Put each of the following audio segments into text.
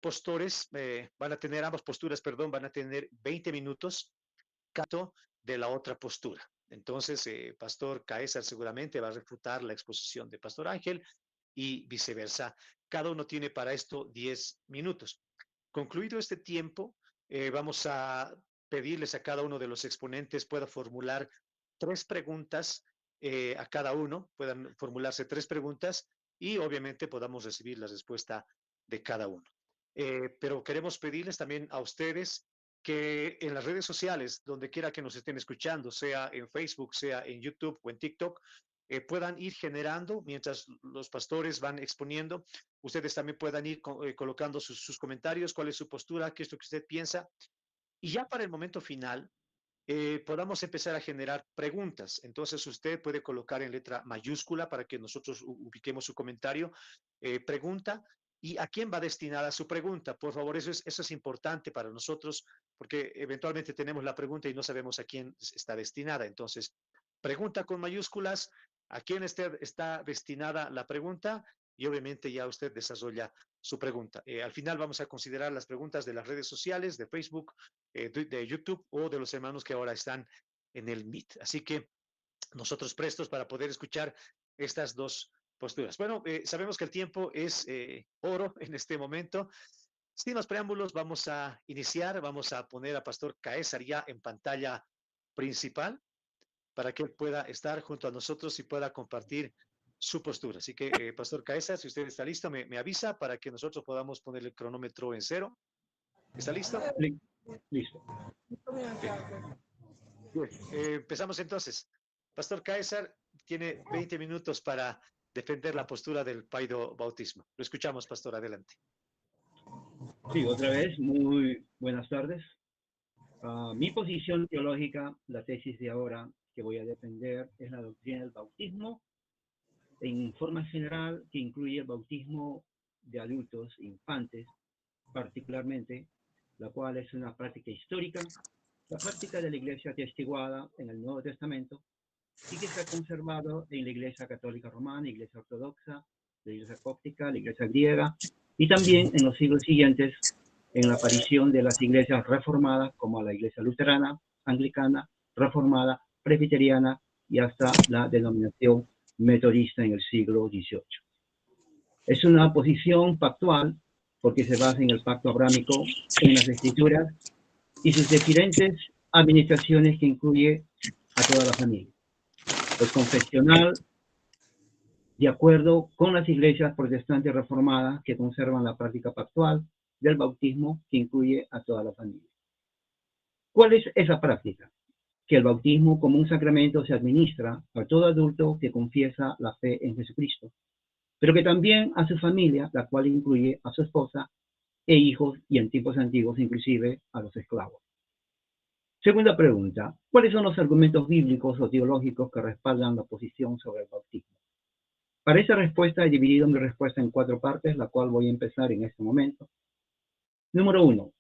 postores ambas posturas, perdón, van a tener 20 minutos cada de la otra postura. Entonces, Pastor Caesar seguramente va a refutar la exposición de Pastor Ángel y viceversa. Cada uno tiene para esto 10 minutos. Concluido este tiempo, vamos a pedirles a cada uno de los exponentes pueda formular 3 preguntas a cada uno, puedan formularse 3 preguntas y obviamente podamos recibir la respuesta de cada uno. Pero queremos pedirles también a ustedes que en las redes sociales, donde quiera que nos estén escuchando, sea en Facebook, sea en YouTube o en TikTok, puedan ir generando, mientras los pastores van exponiendo, ustedes también puedan ir colocando sus comentarios, cuál es su postura, qué es lo que usted piensa. Y ya para el momento final, podamos empezar a generar preguntas. Entonces usted puede colocar en letra mayúscula para que nosotros ubiquemos su comentario, pregunta, y a quién va destinada su pregunta. Por favor, eso es importante para nosotros, porque eventualmente tenemos la pregunta y no sabemos a quién está destinada. Entonces, pregunta con mayúsculas, a quién está destinada la pregunta, y obviamente ya usted desarrolla su pregunta. Al final vamos a considerar las preguntas de las redes sociales, de Facebook, de YouTube o de los hermanos que ahora están en el Meet. Así que nosotros prestos para poder escuchar estas dos posturas. Bueno, sabemos que el tiempo es oro en este momento. Sin los preámbulos, vamos a iniciar. Vamos a poner a Pastor Caesar ya en pantalla principal para que él pueda estar junto a nosotros y pueda compartir su postura. Así que, Pastor Caesar, si usted está listo, me avisa para que nosotros podamos poner el cronómetro en 0. ¿Está listo? Listo. Bien. Bien. Empezamos entonces. Pastor Caesar tiene 20 minutos para defender la postura del paido bautismo. Lo escuchamos, Pastor, adelante. Sí, otra vez, muy buenas tardes. Mi posición teológica, la tesis de ahora que voy a defender, es la doctrina del bautismo en forma general, que incluye el bautismo de adultos, infantes, particularmente, la cual es una práctica histórica, la práctica de la Iglesia atestiguada en el Nuevo Testamento y que se ha conservado en la Iglesia Católica Romana, Iglesia Ortodoxa, la Iglesia Cóptica, la Iglesia Griega y también en los siglos siguientes en la aparición de las iglesias reformadas como la Iglesia Luterana, Anglicana, Reformada, Presbiteriana y hasta la denominación metodista en el siglo XVIII. Es una posición pactual porque se basa en el pacto abrámico, en las escrituras y sus diferentes administraciones que incluye a toda la familia. El confesional, de acuerdo con las iglesias protestantes reformadas que conservan la práctica pactual del bautismo que incluye a toda la familia. ¿Cuál es esa práctica? Que el bautismo como un sacramento se administra a todo adulto que confiesa la fe en Jesucristo, pero que también a su familia, la cual incluye a su esposa e hijos y en tiempos antiguos inclusive a los esclavos. Segunda pregunta, ¿cuáles son los argumentos bíblicos o teológicos que respaldan la posición sobre el bautismo? Para esa respuesta he dividido mi respuesta en 4 partes, la cual voy a empezar en este momento. Número 1.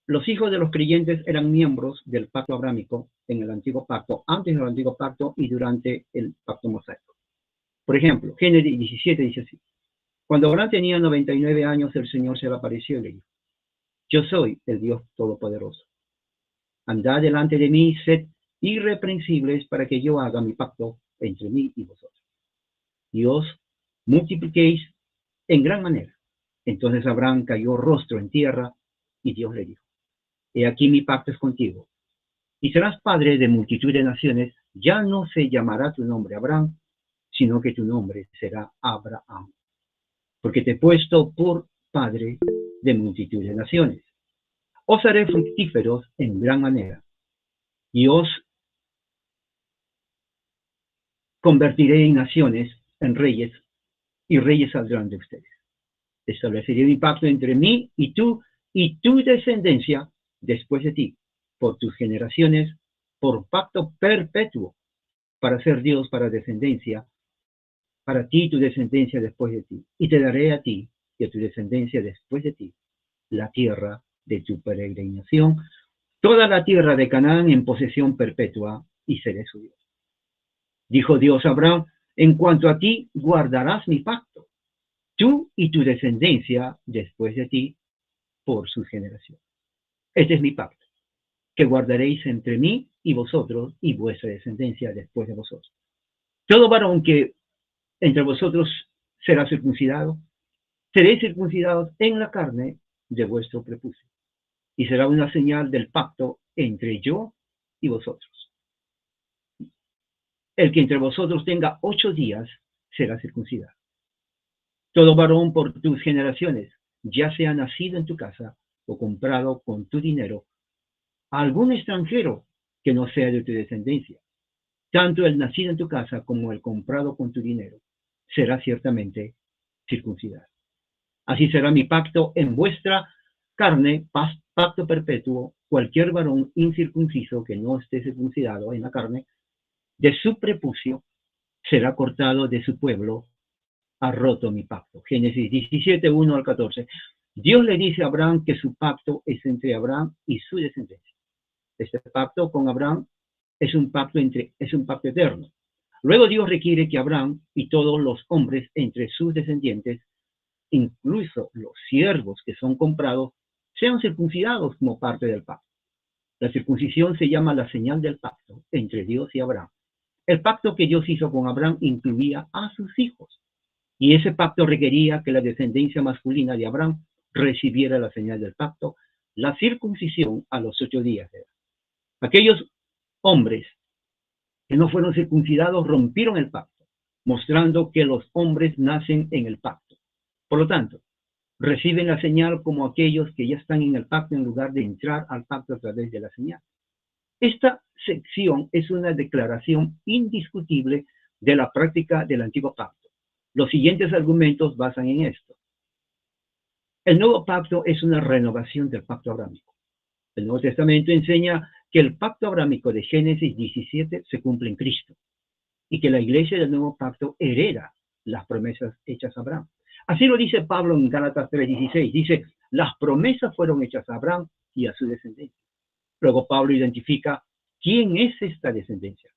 Los hijos de los creyentes eran miembros del pacto abrámico en el antiguo pacto, antes del antiguo pacto y durante el pacto mosaico. Por ejemplo, Génesis 17 dice así: cuando Abraham tenía 99 años, el Señor se le apareció y le dijo: yo soy el Dios Todopoderoso. Andad delante de mí, sed irreprensibles para que yo haga mi pacto entre mí y vosotros. Y os multipliquéis en gran manera. Entonces Abraham cayó rostro en tierra y Dios le dijo: he aquí mi pacto es contigo, y serás padre de multitud de naciones. Ya no se llamará tu nombre Abraham, sino que tu nombre será Abraham, porque te he puesto por padre de multitud de naciones. Os haré fructíferos en gran manera, y os convertiré en naciones, en reyes, y reyes saldrán de ustedes. Estableceré mi pacto entre mí y tu descendencia después de ti, por tus generaciones, por pacto perpetuo, para ser Dios para descendencia, para ti y tu descendencia después de ti. Y te daré a ti y a tu descendencia después de ti la tierra de tu peregrinación, toda la tierra de Canaán en posesión perpetua, y seré su Dios. Dijo Dios a Abraham: en cuanto a ti, guardarás mi pacto, tú y tu descendencia después de ti por sus generaciones. Este es mi pacto, que guardaréis entre mí y vosotros y vuestra descendencia después de vosotros. Todo varón que entre vosotros será circuncidado, seréis circuncidados en la carne de vuestro prepucio, y será una señal del pacto entre yo y vosotros. El que entre vosotros tenga 8 días será circuncidado. Todo varón por tus generaciones, ya sea nacido en tu casa o comprado con tu dinero, a algún extranjero que no sea de tu descendencia, tanto el nacido en tu casa como el comprado con tu dinero, será ciertamente circuncidado. Así será mi pacto en vuestra carne, pacto perpetuo. Cualquier varón incircunciso que no esté circuncidado en la carne, de su prepucio, será cortado de su pueblo. Ha roto mi pacto. Génesis 17, 1 al 14. Dios le dice a Abraham que su pacto es entre Abraham y su descendencia. Este pacto con Abraham es un pacto eterno. Luego Dios requiere que Abraham y todos los hombres entre sus descendientes, incluso los siervos que son comprados, sean circuncidados como parte del pacto. La circuncisión se llama la señal del pacto entre Dios y Abraham. El pacto que Dios hizo con Abraham incluía a sus hijos, y ese pacto requería que la descendencia masculina de Abraham recibiera la señal del pacto, la circuncisión, a los 8 días de edad. Aquellos hombres que no fueron circuncidados rompieron el pacto, mostrando que los hombres nacen en el pacto. Por lo tanto, reciben la señal como aquellos que ya están en el pacto en lugar de entrar al pacto a través de la señal. Esta sección es una declaración indiscutible de la práctica del antiguo pacto. Los siguientes argumentos basan en esto. El nuevo pacto es una renovación del pacto abrámico. El Nuevo Testamento enseña que el pacto abrámico de Génesis 17 se cumple en Cristo y que la iglesia del nuevo pacto hereda las promesas hechas a Abraham. Así lo dice Pablo en Gálatas 3:16. Dice, las promesas fueron hechas a Abraham y a su descendencia. Luego Pablo identifica quién es esta descendencia.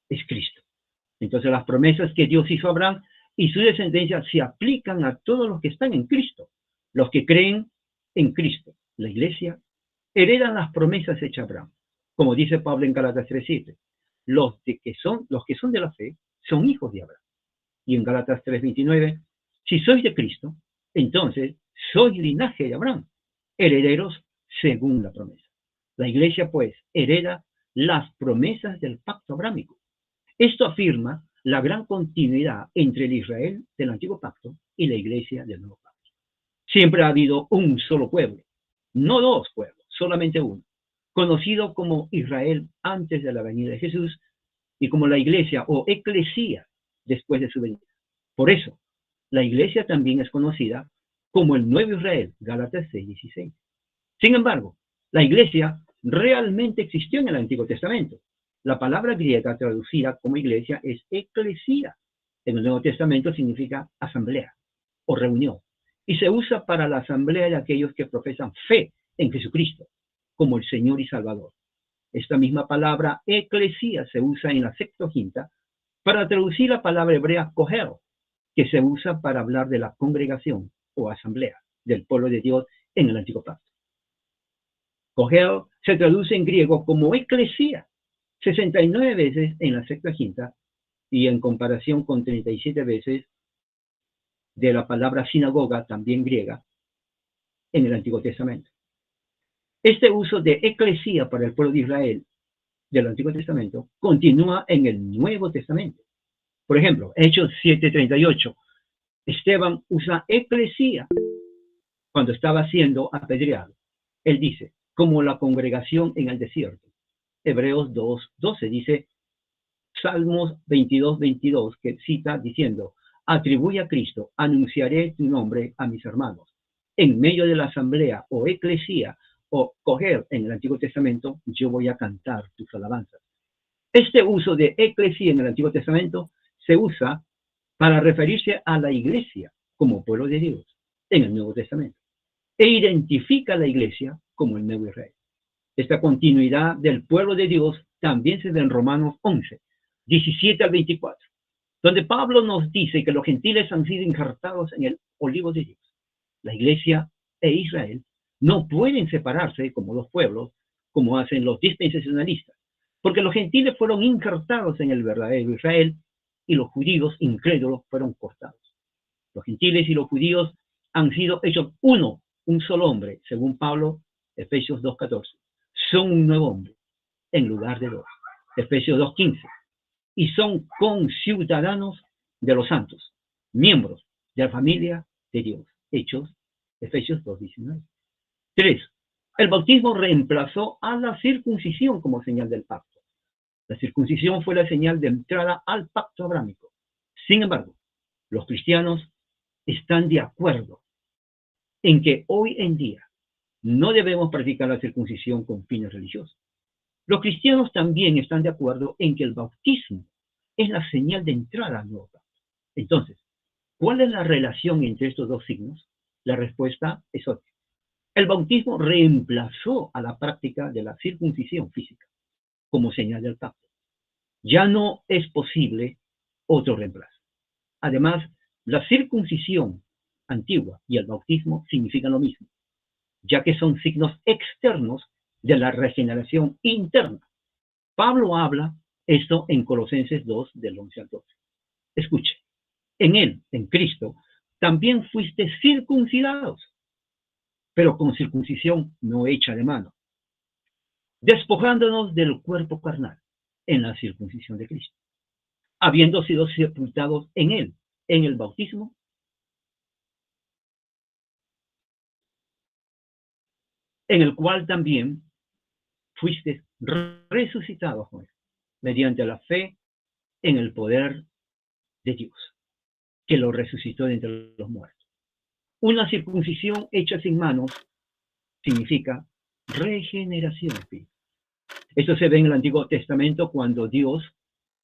Es Cristo. Entonces las promesas que Dios hizo a Abraham y su descendencia se aplican a todos los que están en Cristo. Los que creen en Cristo, la iglesia, heredan las promesas hechas a Abraham. Como dice Pablo en Gálatas 3:7, los que son de la fe son hijos de Abraham. Y en Gálatas 3:29, si sois de Cristo, entonces sois linaje de Abraham, herederos según la promesa. La iglesia, pues, hereda las promesas del pacto abrámico. Esto afirma la gran continuidad entre el Israel del antiguo pacto y la iglesia del nuevo pacto. Siempre ha habido un solo pueblo, no 2 pueblos, solamente uno, conocido como Israel antes de la venida de Jesús y como la iglesia o eclesía después de su venida. Por eso, la iglesia también es conocida como el Nuevo Israel, Gálatas 6:16. Sin embargo, la iglesia realmente existió en el Antiguo Testamento. La palabra griega traducida como iglesia es eclesía. En el Nuevo Testamento significa asamblea o reunión y se usa para la asamblea de aquellos que profesan fe en Jesucristo como el Señor y Salvador. Esta misma palabra eclesía se usa en la Septuaginta para traducir la palabra hebrea kohel, que se usa para hablar de la congregación o asamblea del pueblo de Dios en el Antiguo Pacto. Kohel se traduce en griego como eclesía 69 veces en la Septuaginta y en comparación con 37 veces de la palabra sinagoga, también griega, en el Antiguo Testamento. Este uso de eclesía para el pueblo de Israel del Antiguo Testamento continúa en el Nuevo Testamento. Por ejemplo, Hechos 7:38, Esteban usa eclesía cuando estaba siendo apedreado. Él dice, como la congregación en el desierto. Hebreos 2:12 dice, Salmos 22:22, que cita diciendo, atribuye a Cristo, anunciaré tu nombre a mis hermanos. En medio de la asamblea o eclesía o kohel en el Antiguo Testamento, yo voy a cantar tus alabanzas. Este uso de eclesía en el Antiguo Testamento se usa para referirse a la iglesia como pueblo de Dios en el Nuevo Testamento e identifica a la iglesia como el nuevo Israel. Esta continuidad del pueblo de Dios también se ve en Romanos 11:17 al 24, donde Pablo nos dice que los gentiles han sido injertados en el olivo de Dios. La iglesia e Israel no pueden separarse como dos pueblos, como hacen los dispensacionalistas, porque los gentiles fueron injertados en el verdadero Israel y los judíos incrédulos fueron cortados. Los gentiles y los judíos han sido hechos uno, un solo hombre, según Pablo, Efesios 2:14. Son un nuevo hombre en lugar de dos, Efesios 2:15. Y son conciudadanos de los santos, miembros de la familia de Dios, Hechos, Efesios 2:19. 3. El bautismo reemplazó a la circuncisión como señal del pacto. La circuncisión fue la señal de entrada al pacto abrámico. Sin embargo, los cristianos están de acuerdo en que hoy en día no debemos practicar la circuncisión con fines religiosos. Los cristianos también están de acuerdo en que el bautismo es la señal de entrada al nuevo pacto. Entonces, ¿cuál es la relación entre estos dos signos? La respuesta es obvia. El bautismo reemplazó a la práctica de la circuncisión física como señal del pacto. Ya no es posible otro reemplazo. Además, la circuncisión antigua y el bautismo significan lo mismo, ya que son signos externos de la regeneración interna. Pablo habla esto en Colosenses 2, del 11 al 12. Escuche, en él, en Cristo, también fuiste circuncidados, pero con circuncisión no hecha de mano, despojándonos del cuerpo carnal en la circuncisión de Cristo, habiendo sido sepultados en él, en el bautismo, en el cual también fuiste resucitados con él, mediante la fe en el poder de Dios, que lo resucitó de entre los muertos. Una circuncisión hecha sin manos significa regeneración espiritual. Esto se ve en el Antiguo Testamento cuando Dios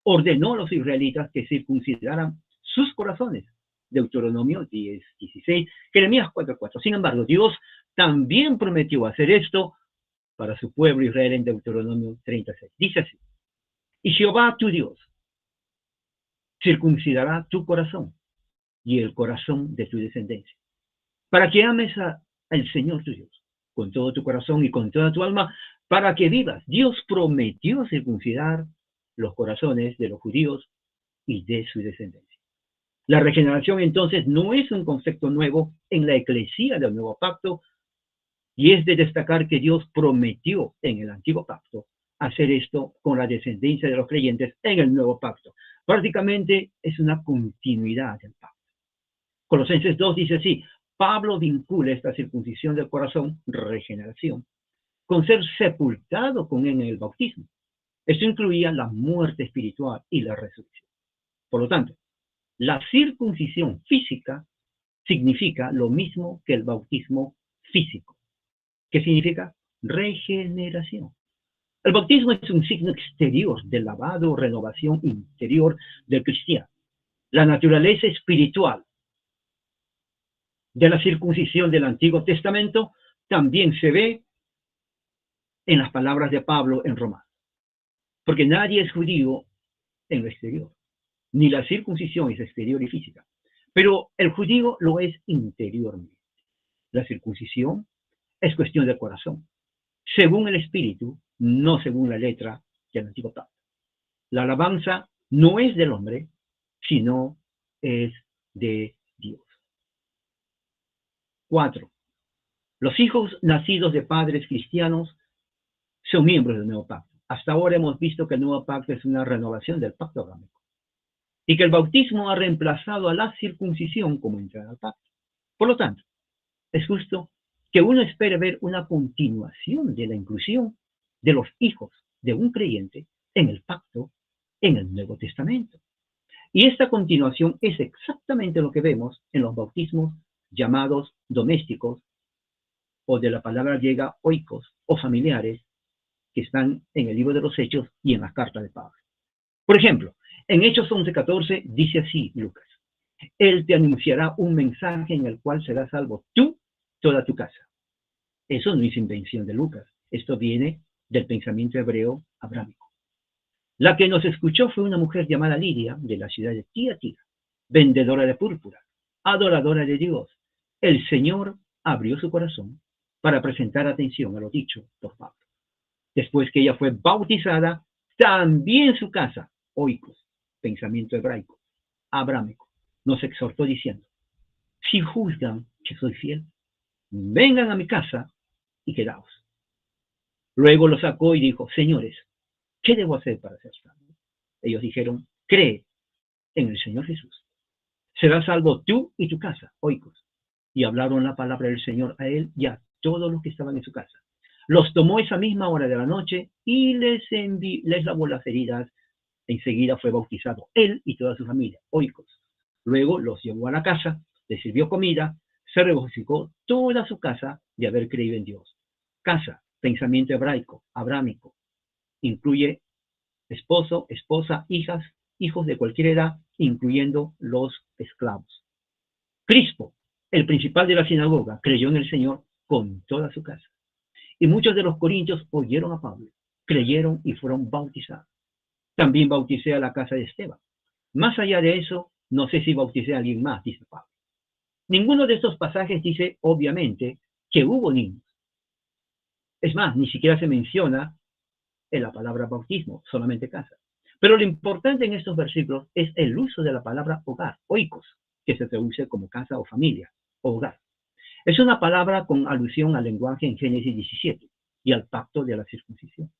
ordenó a los israelitas que circuncidaran sus corazones. Deuteronomio 10:16, Jeremías 4:4. Sin embargo, Dios también prometió hacer esto para su pueblo Israel en Deuteronomio 36. Dice así: y Jehová tu Dios circuncidará tu corazón y el corazón de tu descendencia, para que ames al Señor tu Dios con todo tu corazón y con toda tu alma, para que vivas. Dios prometió circuncidar los corazones de los judíos y de su descendencia. La regeneración entonces no es un concepto nuevo en la eclesía del nuevo pacto, y es de destacar que Dios prometió en el antiguo pacto hacer esto con la descendencia de los creyentes en el nuevo pacto. Prácticamente es una continuidad del pacto. Colosenses 2 dice así: Pablo vincula esta circuncisión del corazón, regeneración, con ser sepultado con él en el bautismo. Esto incluía la muerte espiritual y la resurrección. Por lo tanto, la circuncisión física significa lo mismo que el bautismo físico. ¿Qué significa? Regeneración. El bautismo es un signo exterior del lavado o renovación interior del cristiano. La naturaleza espiritual de la circuncisión del Antiguo Testamento también se ve en las palabras de Pablo en Romanos. Porque nadie es judío en lo exterior, ni la circuncisión es exterior y física, pero el judío lo es interiormente. La circuncisión es cuestión del corazón, según el espíritu, no según la letra del Antiguo Pacto. La alabanza no es del hombre, sino es de Dios. 4. Los hijos nacidos de padres cristianos son miembros del nuevo pacto. Hasta ahora hemos visto que el nuevo pacto es una renovación del pacto abrámico y que el bautismo ha reemplazado a la circuncisión como entrada al pacto. Por lo tanto, es justo que uno espere ver una continuación de la inclusión de los hijos de un creyente en el pacto en el Nuevo Testamento. Y esta continuación es exactamente lo que vemos en los bautismos llamados domésticos, o de la palabra griega oikos, o familiares, que están en el libro de los Hechos y en la carta de Pablo. Por ejemplo, en Hechos 11:14 dice así Lucas: Él te anunciará un mensaje en el cual serás salvo tú, toda tu casa. Eso no es invención de Lucas, esto viene del pensamiento hebreo abrámico. La que nos escuchó fue una mujer llamada Lidia, de la ciudad de Tiatira, vendedora de púrpura, adoradora de Dios, el Señor abrió su corazón para presentar atención a lo dicho por Pablo. Después que ella fue bautizada, también su casa, oikos, pensamiento hebraico, abrámico, nos exhortó diciendo: si juzgan que soy fiel, vengan a mi casa y quedaos. Luego lo sacó y dijo: señores, ¿qué debo hacer para ser salvo? Ellos dijeron: cree en el Señor Jesús. Serás salvo tú y tu casa, oikos. Y hablaron la palabra del Señor a él y a todos los que estaban en su casa. Los tomó esa misma hora de la noche y les lavó las heridas. Enseguida fue bautizado él y toda su familia, oikos. Luego los llevó a la casa, les sirvió comida, se regocijó toda su casa de haber creído en Dios. Casa, pensamiento hebraico, abrámico, incluye esposo, esposa, hijas, hijos de cualquier edad, incluyendo los esclavos. Crispo, el principal de la sinagoga, creyó en el Señor con toda su casa. Y muchos de los corintios oyeron a Pablo, creyeron y fueron bautizados. También bauticé a la casa de Esteban. Más allá de eso, no sé si bauticé a alguien más, dice Pablo. Ninguno de estos pasajes dice, obviamente, que hubo niños. Es más, ni siquiera se menciona en la palabra bautismo, solamente casa. Pero lo importante en estos versículos es el uso de la palabra hogar, oikos, que se traduce como casa o familia, o hogar. Es una palabra con alusión al lenguaje en Génesis 17 y al pacto de la circuncisión.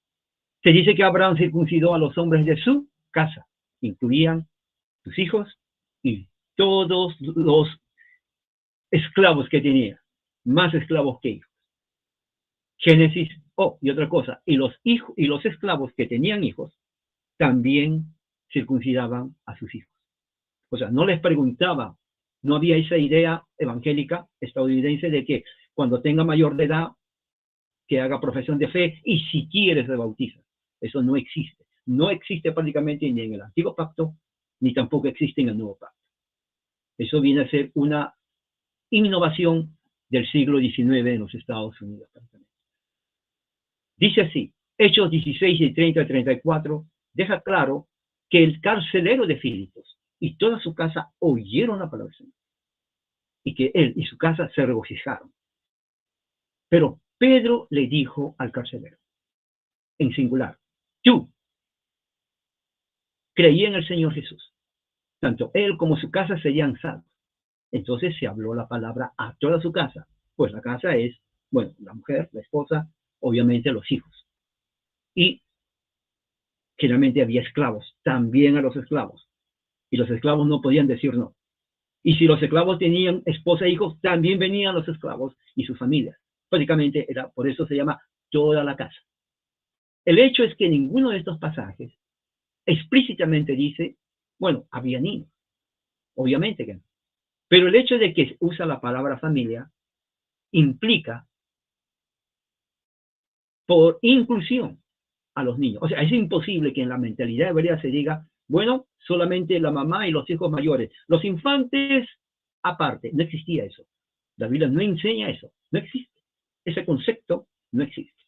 Se dice que Abraham circuncidó a los hombres de su casa, incluían sus hijos y todos los esclavos que tenía, más esclavos que hijos. Génesis, y otra cosa, y los esclavos que tenían hijos también circuncidaban a sus hijos. O sea, no les preguntaban, no había esa idea evangélica estadounidense de que cuando tenga mayor de edad, que haga profesión de fe y si quiere se bautiza. Eso no existe. No existe prácticamente ni en el Antiguo Pacto, ni tampoco existe en el Nuevo Pacto. Eso viene a ser una innovación del siglo XIX en los Estados Unidos. Dice así, Hechos 16 y 30 a 34, deja claro que el carcelero de Filipos y toda su casa oyeron la palabra del Señor y que él y su casa se regocijaron. Pero Pedro le dijo al carcelero, en singular, tú creí en el Señor Jesús, tanto él como su casa serían salvos. Entonces se habló la palabra a toda su casa, pues la casa es, bueno, la mujer, la esposa, obviamente los hijos. Y generalmente había esclavos, también a los esclavos. Y los esclavos no podían decir no. Y si los esclavos tenían esposa e hijos, también venían los esclavos y sus familias. Prácticamente era, por eso se llama toda la casa. El hecho es que ninguno de estos pasajes explícitamente dice, bueno, había niños. Obviamente que no. Pero el hecho de que usa la palabra familia implica por inclusión a los niños. O sea, es imposible que en la mentalidad hebrea se diga, bueno, solamente la mamá y los hijos mayores. Los infantes aparte. No existía eso. La Biblia no enseña eso. No existe. Ese concepto no existe.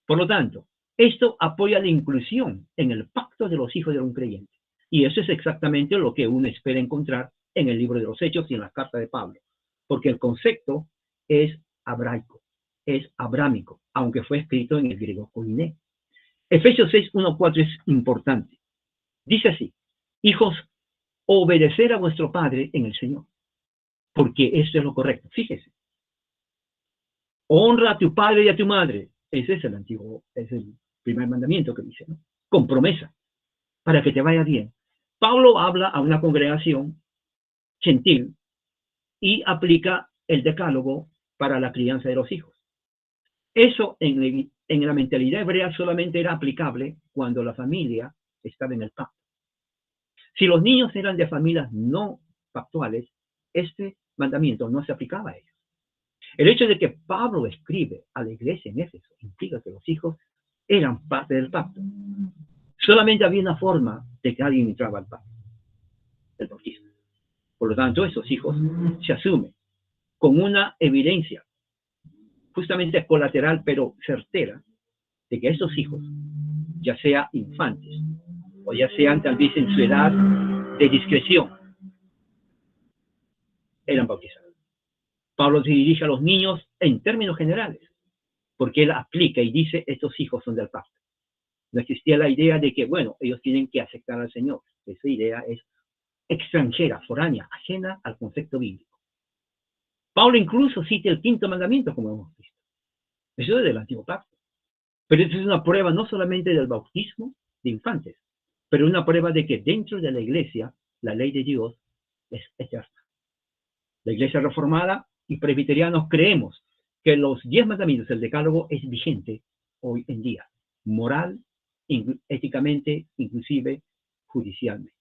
Por lo tanto, esto apoya la inclusión en el pacto de los hijos de un creyente. Y eso es exactamente lo que uno espera encontrar en el libro de los Hechos y en la carta de Pablo. Porque el concepto es hebraico, es abrámico, aunque fue escrito en el griego koiné. Efesios 6, 1, 4 es importante. Dice así, hijos, obedecer a vuestro Padre en el Señor, porque esto es lo correcto. Fíjese. Honra a tu padre y a tu madre. Ese es el primer mandamiento que dice, ¿no? Con promesa, para que te vaya bien. Pablo habla a una congregación gentil y aplica el decálogo para la crianza de los hijos. Eso en la mentalidad hebrea solamente era aplicable cuando la familia estaba en el pacto. Si los niños eran de familias no pactuales, este mandamiento no se aplicaba a ellos. El hecho de que Pablo escribe a la iglesia en Éfeso implica que los hijos eran parte del pacto. Solamente había una forma de que alguien entraba al pacto, el bautismo. Por lo tanto, esos hijos se asumen con una evidencia justamente colateral pero certera de que estos hijos, ya sea infantes o ya sean tal vez en su edad de discreción, eran bautizados. Pablo se dirige a los niños en términos generales, porque él aplica y dice, estos hijos son del pacto. No existía la idea de que, bueno, ellos tienen que aceptar al Señor. Esa idea es extranjera, foránea, ajena al concepto bíblico. Pablo incluso cita el quinto mandamiento, como hemos visto. Eso es del antiguo pacto. Pero eso es una prueba no solamente del bautismo de infantes, pero una prueba de que dentro de la iglesia, la ley de Dios es eterna. La iglesia reformada y presbiterianos creemos que los 10 mandamientos, el decálogo, es vigente hoy en día, moral, éticamente, inclusive judicialmente.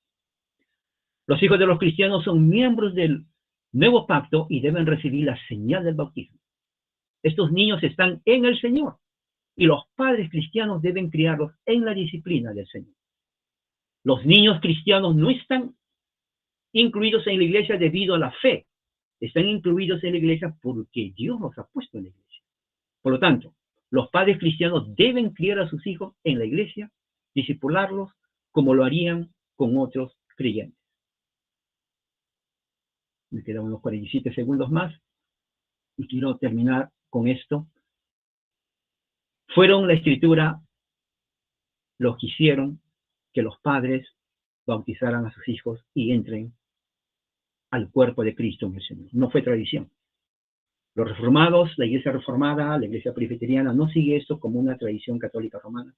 Los hijos de los cristianos son miembros del nuevo pacto y deben recibir la señal del bautismo. Estos niños están en el Señor y los padres cristianos deben criarlos en la disciplina del Señor. Los niños cristianos no están incluidos en la iglesia debido a la fe, están incluidos en la iglesia porque Dios los ha puesto en la iglesia. Por lo tanto, los padres cristianos deben criar a sus hijos en la iglesia, discipularlos como lo harían con otros creyentes. Me quedan unos 47 segundos más y quiero terminar con esto. Fueron la Escritura los que hicieron que los padres bautizaran a sus hijos y entren al cuerpo de Cristo en el Señor. No fue tradición. Los reformados, la iglesia reformada, la iglesia presbiteriana, no sigue esto como una tradición católica romana.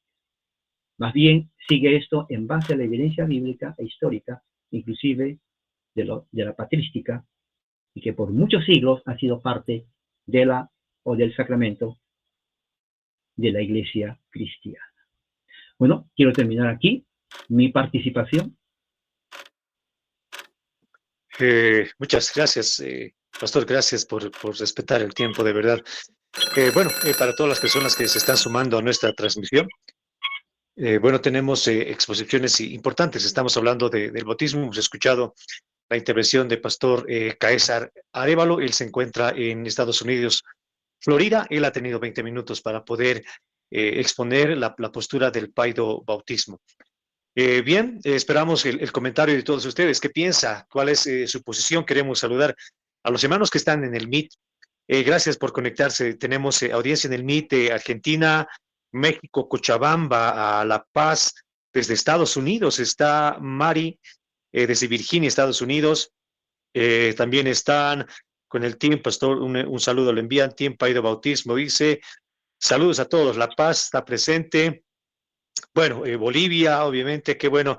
Más bien, sigue esto en base a la evidencia bíblica e histórica, inclusive de la patrística, y que por muchos siglos ha sido parte de la o del sacramento de la iglesia cristiana. Bueno, quiero terminar aquí mi participación. Muchas gracias, Pastor, gracias por respetar el tiempo, de verdad. Bueno, para todas las personas que se están sumando a nuestra transmisión, bueno, tenemos exposiciones importantes. Estamos hablando del bautismo. Hemos escuchado la intervención de Pastor Caésar Arévalo. Él se encuentra en Estados Unidos, Florida. Él ha tenido 20 minutos para poder exponer la postura del paido bautismo. Bien, esperamos el comentario de todos ustedes. ¿Qué piensa? ¿Cuál es su posición? Queremos saludar a los hermanos que están en el Meet. Gracias por conectarse. Tenemos audiencia en el Meet de Argentina, México, Cochabamba, a La Paz, desde Estados Unidos. Está Mari, desde Virginia, Estados Unidos. También están con el team, Pastor, un saludo le envían, Team Paido Bautismo, dice, saludos a todos, La Paz está presente. Bueno, Bolivia, obviamente, qué bueno.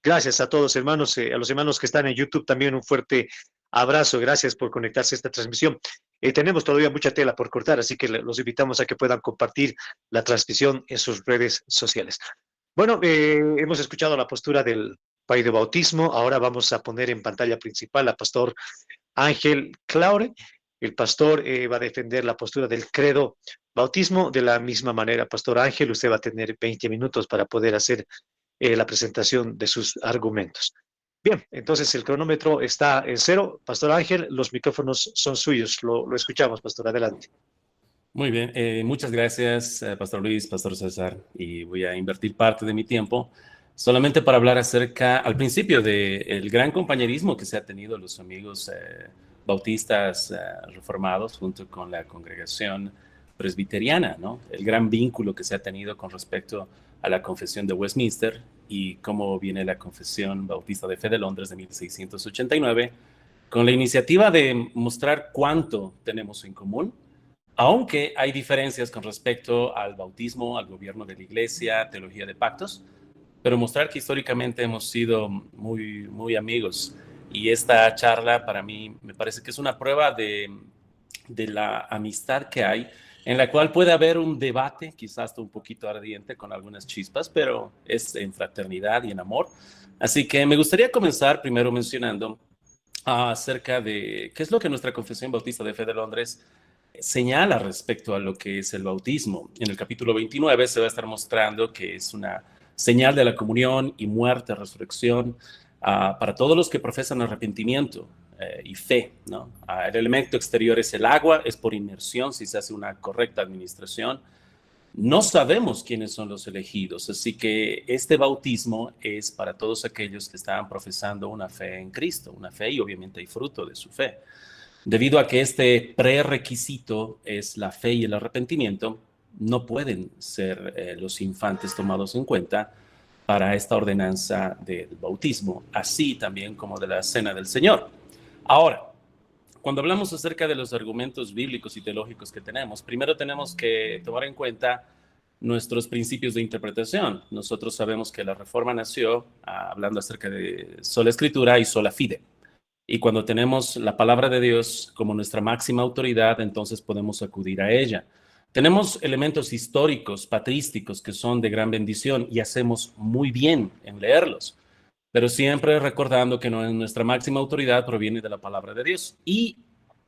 Gracias a todos, hermanos, a los hermanos que están en YouTube también un fuerte abrazo. Gracias por conectarse a esta transmisión. Tenemos todavía mucha tela por cortar, así que los invitamos a que puedan compartir la transmisión en sus redes sociales. Bueno, hemos escuchado la postura del paido bautismo. Ahora vamos a poner en pantalla principal a Pastor Ángel Claure. El pastor va a defender la postura del credo bautismo de la misma manera. Pastor Ángel, usted va a tener 20 minutos para poder hacer la presentación de sus argumentos. Bien, entonces el cronómetro está en cero. Pastor Ángel, los micrófonos son suyos. Lo escuchamos, pastor. Adelante. Muy bien, muchas gracias, Pastor Luis, Pastor César, y voy a invertir parte de mi tiempo solamente para hablar acerca, al principio, del gran compañerismo que se ha tenido los amigos bautistas reformados junto con la congregación presbiteriana, ¿no? El gran vínculo que se ha tenido con respecto a la confesión de Westminster y cómo viene la confesión bautista de fe de Londres de 1689, con la iniciativa de mostrar cuánto tenemos en común, aunque hay diferencias con respecto al bautismo, al gobierno de la iglesia, teología de pactos, pero mostrar que históricamente hemos sido muy, muy amigos. Y esta charla para mí me parece que es una prueba de la amistad que hay, en la cual puede haber un debate, quizás hasta un poquito ardiente con algunas chispas, pero es en fraternidad y en amor. Así que me gustaría comenzar primero mencionando acerca de qué es lo que nuestra Confesión Bautista de Fe de Londres señala respecto a lo que es el bautismo. En el capítulo 29 se va a estar mostrando que es una señal de la comunión y muerte, resurrección, para todos los que profesan arrepentimiento y fe, ¿no? El elemento exterior es el agua, es por inmersión si se hace una correcta administración. No sabemos quiénes son los elegidos, así que este bautismo es para todos aquellos que estaban profesando una fe en Cristo, una fe y obviamente hay fruto de su fe. Debido a que este prerequisito es la fe y el arrepentimiento, no pueden ser los infantes tomados en cuenta para esta ordenanza del bautismo, así también como de la cena del Señor. Ahora, cuando hablamos acerca de los argumentos bíblicos y teológicos que tenemos, primero tenemos que tomar en cuenta nuestros principios de interpretación. Nosotros sabemos que la Reforma nació hablando acerca de sola escritura y sola fide. Y cuando tenemos la palabra de Dios como nuestra máxima autoridad, entonces podemos acudir a ella. Tenemos elementos históricos, patrísticos, que son de gran bendición y hacemos muy bien en leerlos, pero siempre recordando que nuestra máxima autoridad proviene de la palabra de Dios. Y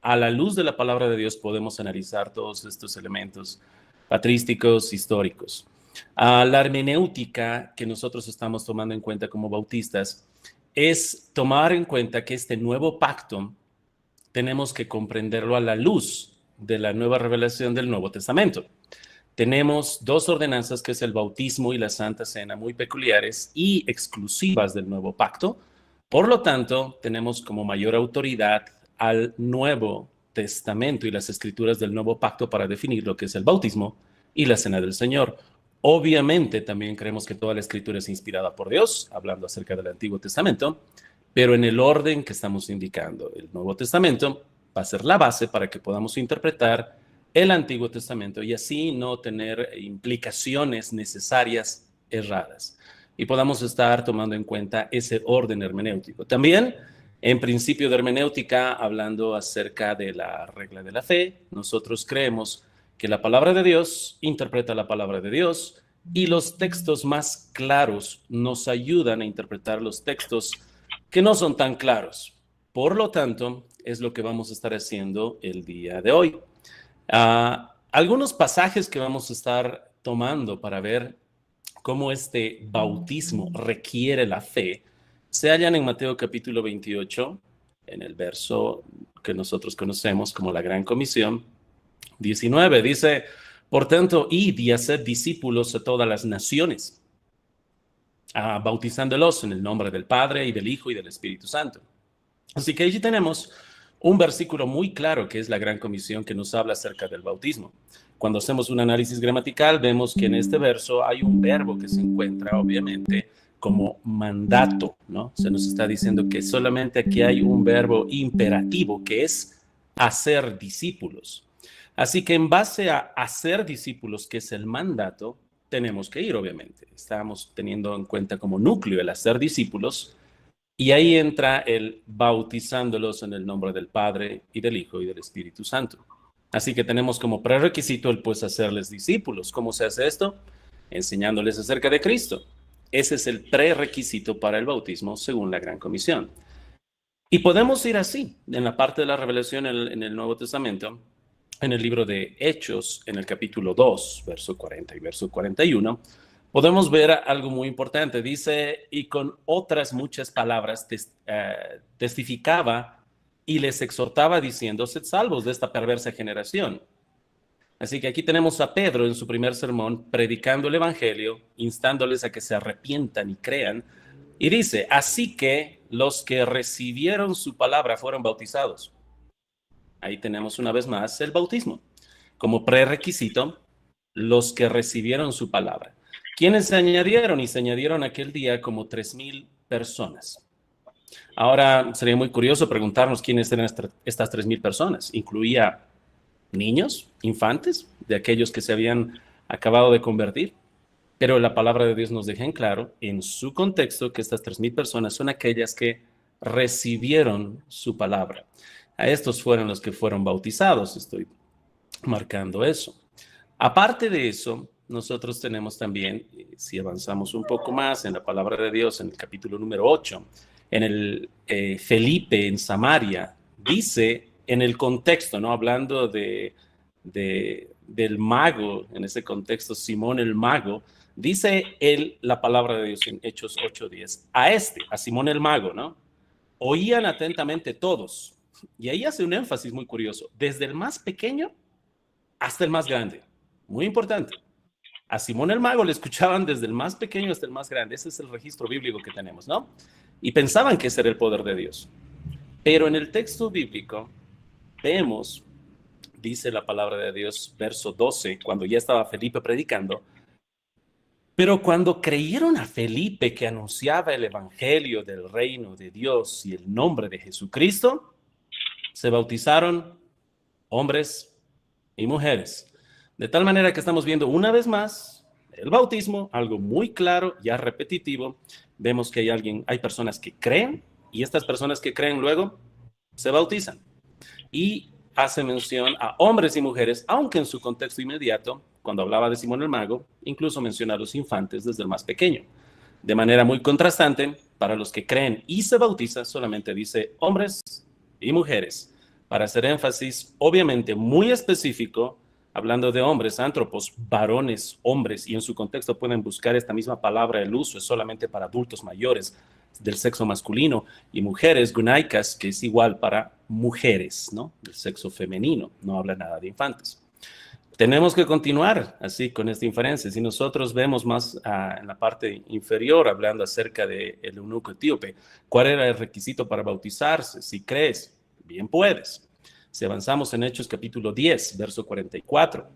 a la luz de la palabra de Dios podemos analizar todos estos elementos patrísticos, históricos. La hermenéutica que nosotros estamos tomando en cuenta como bautistas es tomar en cuenta que este nuevo pacto tenemos que comprenderlo a la luz de la nueva revelación del Nuevo Testamento. Tenemos dos ordenanzas, que es el bautismo y la Santa Cena, muy peculiares y exclusivas del nuevo pacto. Por lo tanto, tenemos como mayor autoridad al Nuevo Testamento y las escrituras del nuevo pacto para definir lo que es el bautismo y la Cena del Señor. Obviamente, también creemos que toda la escritura es inspirada por Dios, hablando acerca del Antiguo Testamento, pero en el orden que estamos indicando. El Nuevo Testamento va a ser la base para que podamos interpretar el Antiguo Testamento y así no tener implicaciones necesarias erradas y podamos estar tomando en cuenta ese orden hermenéutico. También, en principio de hermenéutica, hablando acerca de la regla de la fe, nosotros creemos que la palabra de Dios interpreta la palabra de Dios y los textos más claros nos ayudan a interpretar los textos que no son tan claros. Por lo tanto, es lo que vamos a estar haciendo el día de hoy. Algunos pasajes que vamos a estar tomando para ver cómo este bautismo requiere la fe se hallan en Mateo capítulo 28, en el verso que nosotros conocemos como la Gran Comisión. 19 dice: por tanto, id y haced discípulos a todas las naciones, bautizándolos en el nombre del Padre y del Hijo y del Espíritu Santo. Así que allí tenemos un versículo muy claro que es la Gran Comisión, que nos habla acerca del bautismo. Cuando hacemos un análisis gramatical, vemos que en este verso hay un verbo que se encuentra, obviamente, como mandato, ¿no? Se nos está diciendo que solamente aquí hay un verbo imperativo, que es hacer discípulos. Así que en base a hacer discípulos, que es el mandato, tenemos que ir, obviamente. Estamos teniendo en cuenta como núcleo el hacer discípulos, y ahí entra el bautizándolos en el nombre del Padre y del Hijo y del Espíritu Santo. Así que tenemos como prerequisito el pues hacerles discípulos. ¿Cómo se hace esto? Enseñándoles acerca de Cristo. Ese es el prerequisito para el bautismo según la Gran Comisión. Y podemos ir así, en la parte de la revelación en el Nuevo Testamento, en el libro de Hechos, en el capítulo 2, verso 40 y verso 41, podemos ver algo muy importante. Dice: y con otras muchas palabras testificaba y les exhortaba diciendo: sed salvos de esta perversa generación. Así que aquí tenemos a Pedro en su primer sermón predicando el evangelio, instándoles a que se arrepientan y crean. Y dice: así que los que recibieron su palabra fueron bautizados. Ahí tenemos una vez más el bautismo como prerequisito, los que recibieron su palabra. ¿Quiénes se añadieron? Y se añadieron aquel día como 3,000 personas. Ahora sería muy curioso preguntarnos quiénes eran estas 3,000 personas. ¿Incluía niños, infantes, de aquellos que se habían acabado de convertir? Pero la palabra de Dios nos deja en claro, en su contexto, que estas 3,000 personas son aquellas que recibieron su palabra. A estos fueron los que fueron bautizados. Estoy marcando eso. Aparte de eso, nosotros tenemos también, si avanzamos un poco más en la palabra de Dios, en el capítulo número 8, en el Felipe en Samaria, dice en el contexto, ¿no? Hablando del mago, en ese contexto, Simón el mago, dice la palabra de Dios en Hechos 8:10, a Simón el mago, ¿no? Oían atentamente todos. Y ahí hace un énfasis muy curioso, desde el más pequeño hasta el más grande. Muy importante. A Simón el Mago le escuchaban desde el más pequeño hasta el más grande. Ese es el registro bíblico que tenemos, ¿no? Y pensaban que ese era el poder de Dios. Pero en el texto bíblico vemos, dice la palabra de Dios, verso 12, cuando ya estaba Felipe predicando, pero cuando creyeron a Felipe que anunciaba el evangelio del reino de Dios y el nombre de Jesucristo, se bautizaron hombres y mujeres. De tal manera que estamos viendo una vez más el bautismo, algo muy claro, ya repetitivo. Vemos que hay personas que creen y estas personas que creen luego se bautizan. Y hace mención a hombres y mujeres, aunque en su contexto inmediato, cuando hablaba de Simón el Mago, incluso menciona a los infantes desde el más pequeño. De manera muy contrastante, para los que creen y se bautizan, solamente dice hombres y mujeres, para hacer énfasis obviamente muy específico, hablando de hombres, antropos, varones, hombres, y en su contexto pueden buscar esta misma palabra, el uso es solamente para adultos mayores del sexo masculino, y mujeres, gunaikas, que es igual para mujeres, ¿no? Del sexo femenino, no habla nada de infantes. Tenemos que continuar así con esta inferencia. Si nosotros vemos más en la parte inferior, hablando acerca del eunuco etíope, ¿cuál era el requisito para bautizarse? Si crees, bien puedes. Si avanzamos en Hechos capítulo 10, verso 44,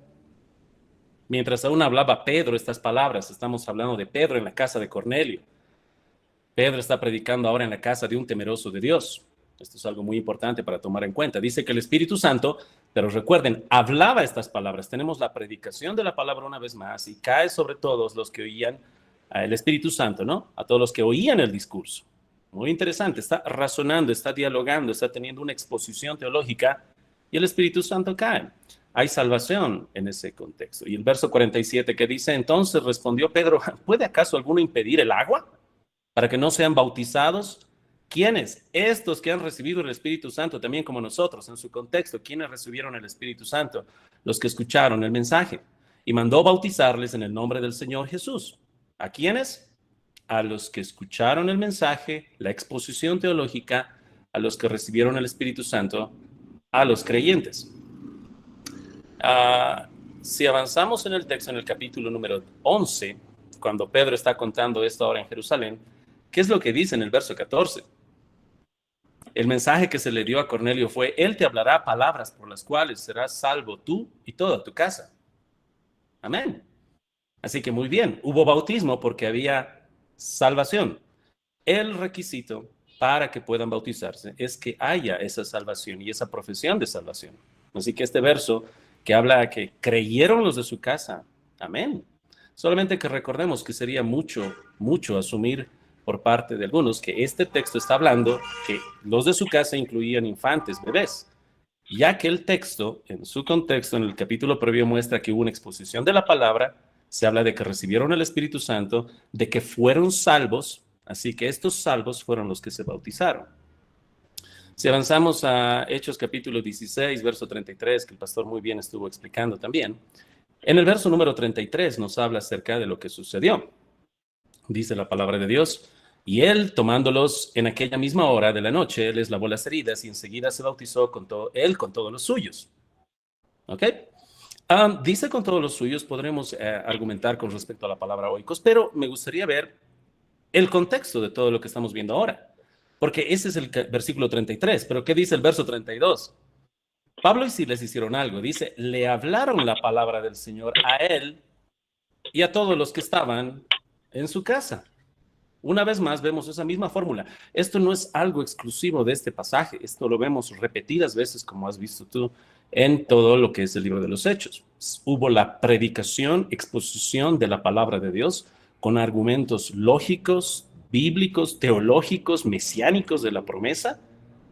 mientras aún hablaba Pedro estas palabras, estamos hablando de Pedro en la casa de Cornelio. Pedro está predicando ahora en la casa de un temeroso de Dios. Esto es algo muy importante para tomar en cuenta. Dice que el Espíritu Santo, pero recuerden, hablaba estas palabras. Tenemos la predicación de la palabra una vez más y cae sobre todos los que oían el Espíritu Santo, ¿no? A todos los que oían el discurso. Muy interesante, está razonando, está dialogando, está teniendo una exposición teológica y el Espíritu Santo cae. Hay salvación en ese contexto. Y el verso 47 que dice, entonces respondió Pedro, ¿puede acaso alguno impedir el agua para que no sean bautizados? ¿Quiénes? Estos que han recibido el Espíritu Santo, también como nosotros, en su contexto. ¿Quiénes recibieron el Espíritu Santo? Los que escucharon el mensaje. Y mandó bautizarles en el nombre del Señor Jesús. ¿A quiénes? A los que escucharon el mensaje, la exposición teológica, a los que recibieron el Espíritu Santo, a los creyentes. Si avanzamos en el texto, en el capítulo número 11, cuando Pedro está contando esto ahora en Jerusalén, ¿qué es lo que dice en el verso 14? El mensaje que se le dio a Cornelio fue, él te hablará palabras por las cuales serás salvo tú y toda tu casa. Amén. Así que muy bien, hubo bautismo porque había salvación. El requisito para que puedan bautizarse es que haya esa salvación y esa profesión de salvación. Así que este verso que habla que creyeron los de su casa, amén. Solamente que recordemos que sería mucho asumir por parte de algunos que este texto está hablando que los de su casa incluían infantes, bebés, ya que el texto, en su contexto, en el capítulo previo muestra que hubo una exposición de la palabra, se habla de que recibieron el Espíritu Santo, de que fueron salvos, así que estos salvos fueron los que se bautizaron. Si avanzamos a Hechos capítulo 16, verso 33, que el pastor muy bien estuvo explicando también, en el verso número 33 nos habla acerca de lo que sucedió. Dice la palabra de Dios, y él, tomándolos en aquella misma hora de la noche, les lavó las heridas y enseguida se bautizó con todos los suyos. ¿Ok? Dice con todos los suyos, podremos argumentar con respecto a la palabra oikos, pero me gustaría ver el contexto de todo lo que estamos viendo ahora. Porque ese es el versículo 33, pero ¿qué dice el verso 32? Pablo y Silas hicieron algo, dice, le hablaron la palabra del Señor a él y a todos los que estaban en su casa. Una vez más vemos esa misma fórmula. Esto no es algo exclusivo de este pasaje, esto lo vemos repetidas veces, como has visto tú, en todo lo que es el libro de los Hechos. Hubo la predicación, exposición de la palabra de Dios con argumentos lógicos, bíblicos, teológicos, mesiánicos de la promesa,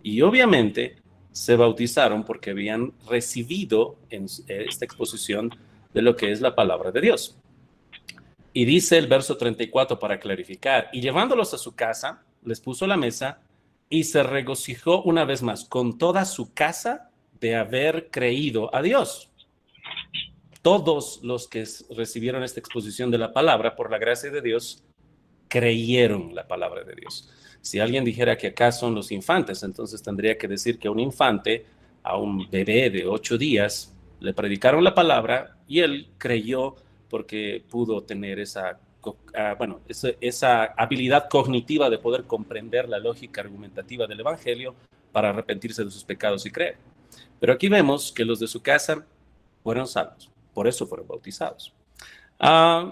y obviamente se bautizaron porque habían recibido en esta exposición de lo que es la palabra de Dios. Y dice el verso 34 para clarificar, y llevándolos a su casa, les puso la mesa y se regocijó una vez más con toda su casa de haber creído a Dios. Todos los que recibieron esta exposición de la palabra por la gracia de Dios creyeron la palabra de Dios. Si alguien dijera que acá son los infantes, entonces tendría que decir que a un infante, a un bebé de 8 días, le predicaron la palabra y él creyó porque pudo tener esa habilidad cognitiva de poder comprender la lógica argumentativa del Evangelio para arrepentirse de sus pecados y creer. Pero aquí vemos que los de su casa fueron salvos, por eso fueron bautizados.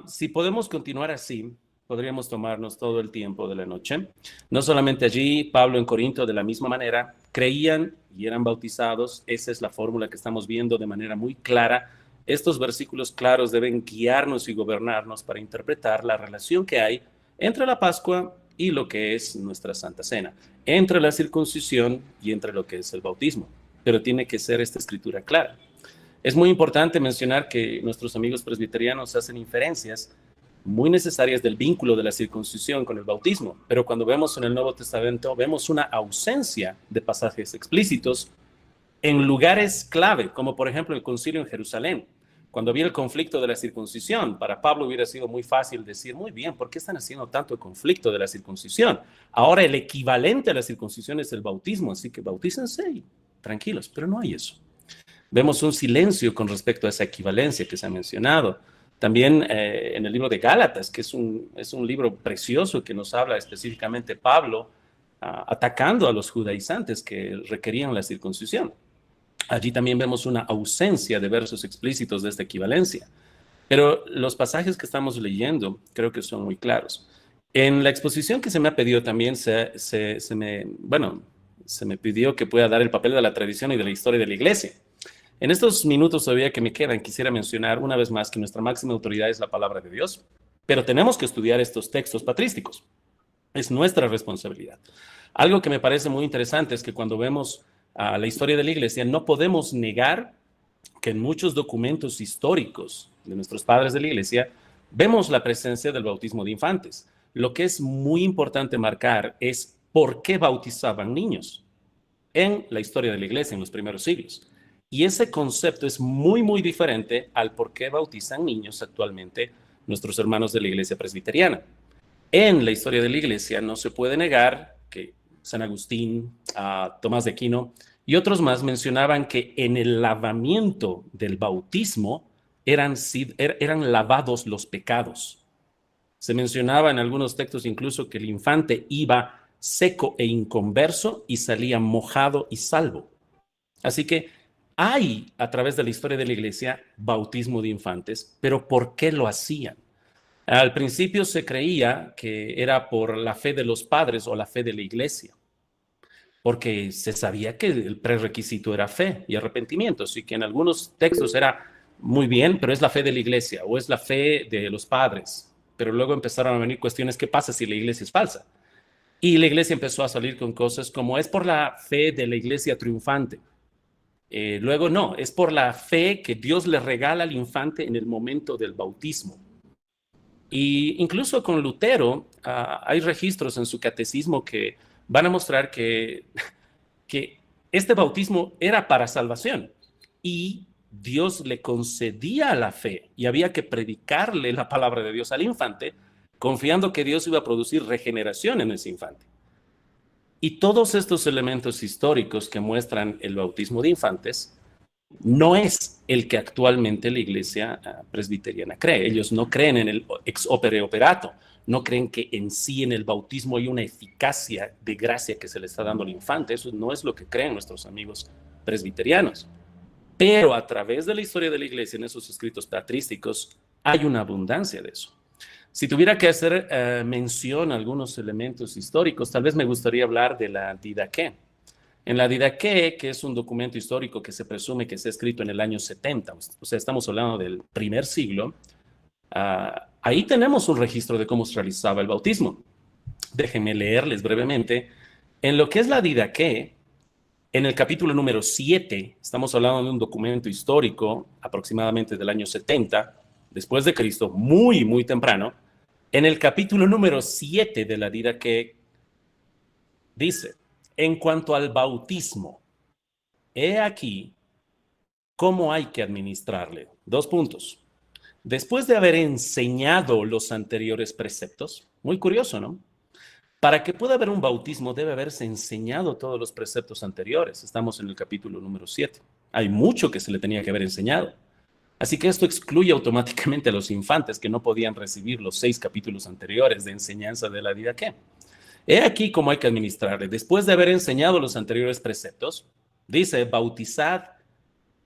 Si podemos continuar así, podríamos tomarnos todo el tiempo de la noche. No solamente allí, Pablo en Corinto de la misma manera, creían y eran bautizados. Esa es la fórmula que estamos viendo de manera muy clara. Estos versículos claros deben guiarnos y gobernarnos para interpretar la relación que hay entre la Pascua y lo que es nuestra Santa Cena, entre la circuncisión y entre lo que es el bautismo. Pero tiene que ser esta escritura clara. Es muy importante mencionar que nuestros amigos presbiterianos hacen inferencias muy necesarias del vínculo de la circuncisión con el bautismo, pero cuando vemos en el Nuevo Testamento, vemos una ausencia de pasajes explícitos en lugares clave, como por ejemplo el concilio en Jerusalén. Cuando había el conflicto de la circuncisión, para Pablo hubiera sido muy fácil decir, muy bien, ¿por qué están haciendo tanto el conflicto de la circuncisión? Ahora el equivalente a la circuncisión es el bautismo, así que bautícense y tranquilos, pero no hay eso. Vemos un silencio con respecto a esa equivalencia que se ha mencionado. También en el libro de Gálatas, que es un libro precioso que nos habla específicamente Pablo, atacando a los judaizantes que requerían la circuncisión. Allí también vemos una ausencia de versos explícitos de esta equivalencia. Pero los pasajes que estamos leyendo creo que son muy claros. En la exposición que se me ha pedido también se me pidió que pueda dar el papel de la tradición y de la historia de la iglesia. En estos minutos todavía que me quedan, quisiera mencionar una vez más que nuestra máxima autoridad es la palabra de Dios, pero tenemos que estudiar estos textos patrísticos. Es nuestra responsabilidad. Algo que me parece muy interesante es que cuando vemos la historia de la iglesia, no podemos negar que en muchos documentos históricos de nuestros padres de la iglesia vemos la presencia del bautismo de infantes. Lo que es muy importante marcar es por qué bautizaban niños en la historia de la iglesia en los primeros siglos. Y ese concepto es muy, muy diferente al por qué bautizan niños actualmente nuestros hermanos de la iglesia presbiteriana. En la historia de la iglesia no se puede negar que San Agustín, Tomás de Aquino y otros más mencionaban que en el lavamiento del bautismo eran lavados los pecados. Se mencionaba en algunos textos incluso que el infante iba seco e inconverso y salía mojado y salvo. Así que hay a través de la historia de la iglesia bautismo de infantes, pero ¿por qué lo hacían? Al principio se creía que era por la fe de los padres o la fe de la iglesia, porque se sabía que el prerequisito era fe y arrepentimiento, así que en algunos textos era muy bien, pero es la fe de la iglesia o es la fe de los padres, pero luego empezaron a venir cuestiones, ¿qué pasa si la iglesia es falsa? Y la iglesia empezó a salir con cosas como es por la fe de la iglesia triunfante. Luego no, es por la fe que Dios le regala al infante en el momento del bautismo. Y incluso con Lutero hay registros en su catecismo que van a mostrar que este bautismo era para salvación y Dios le concedía la fe y había que predicarle la palabra de Dios al infante, confiando que Dios iba a producir regeneración en ese infante. Y todos estos elementos históricos que muestran el bautismo de infantes no es el que actualmente la iglesia presbiteriana cree. Ellos no creen en el ex opere operato, no creen que en sí en el bautismo hay una eficacia de gracia que se le está dando al infante. Eso no es lo que creen nuestros amigos presbiterianos. Pero a través de la historia de la iglesia, en esos escritos patrísticos, hay una abundancia de eso. Si tuviera que hacer mención a algunos elementos históricos, tal vez me gustaría hablar de la Didaqué. En la Didaqué, que es un documento histórico que se presume que se ha escrito en el año 70, o sea, estamos hablando del primer siglo, ahí tenemos un registro de cómo se realizaba el bautismo. Déjenme leerles brevemente. En lo que es la Didaqué, en el capítulo número 7, estamos hablando de un documento histórico aproximadamente del año 70, después de Cristo, muy, muy temprano. En el capítulo número 7 de la Didaqué dice: en cuanto al bautismo, he aquí cómo hay que administrarle. 2 puntos. Después de haber enseñado los anteriores preceptos, muy curioso, ¿no? Para que pueda haber un bautismo debe haberse enseñado todos los preceptos anteriores. Estamos en el capítulo número 7. Hay mucho que se le tenía que haber enseñado. Así que esto excluye automáticamente a los infantes que no podían recibir los 6 capítulos anteriores de enseñanza de la vida que. He aquí cómo hay que administrarle. Después de haber enseñado los anteriores preceptos, dice, bautizad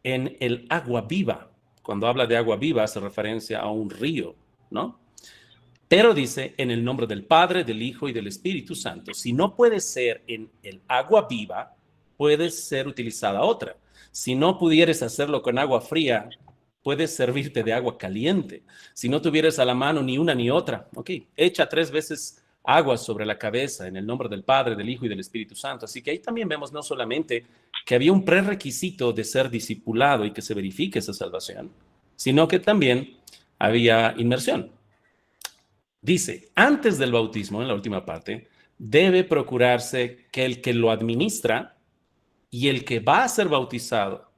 en el agua viva. Cuando habla de agua viva hace referencia a un río, ¿no? Pero dice, en el nombre del Padre, del Hijo y del Espíritu Santo. Si no puede ser en el agua viva, puede ser utilizada otra. Si no pudieres hacerlo con agua fría, puedes servirte de agua caliente. Si no tuvieras a la mano ni una ni otra, ok, echa 3 veces agua sobre la cabeza en el nombre del Padre, del Hijo y del Espíritu Santo. Así que ahí también vemos no solamente que había un prerequisito de ser discipulado y que se verifique esa salvación, sino que también había inmersión. Dice, antes del bautismo, en la última parte, debe procurarse que el que lo administra y el que va a ser bautizado,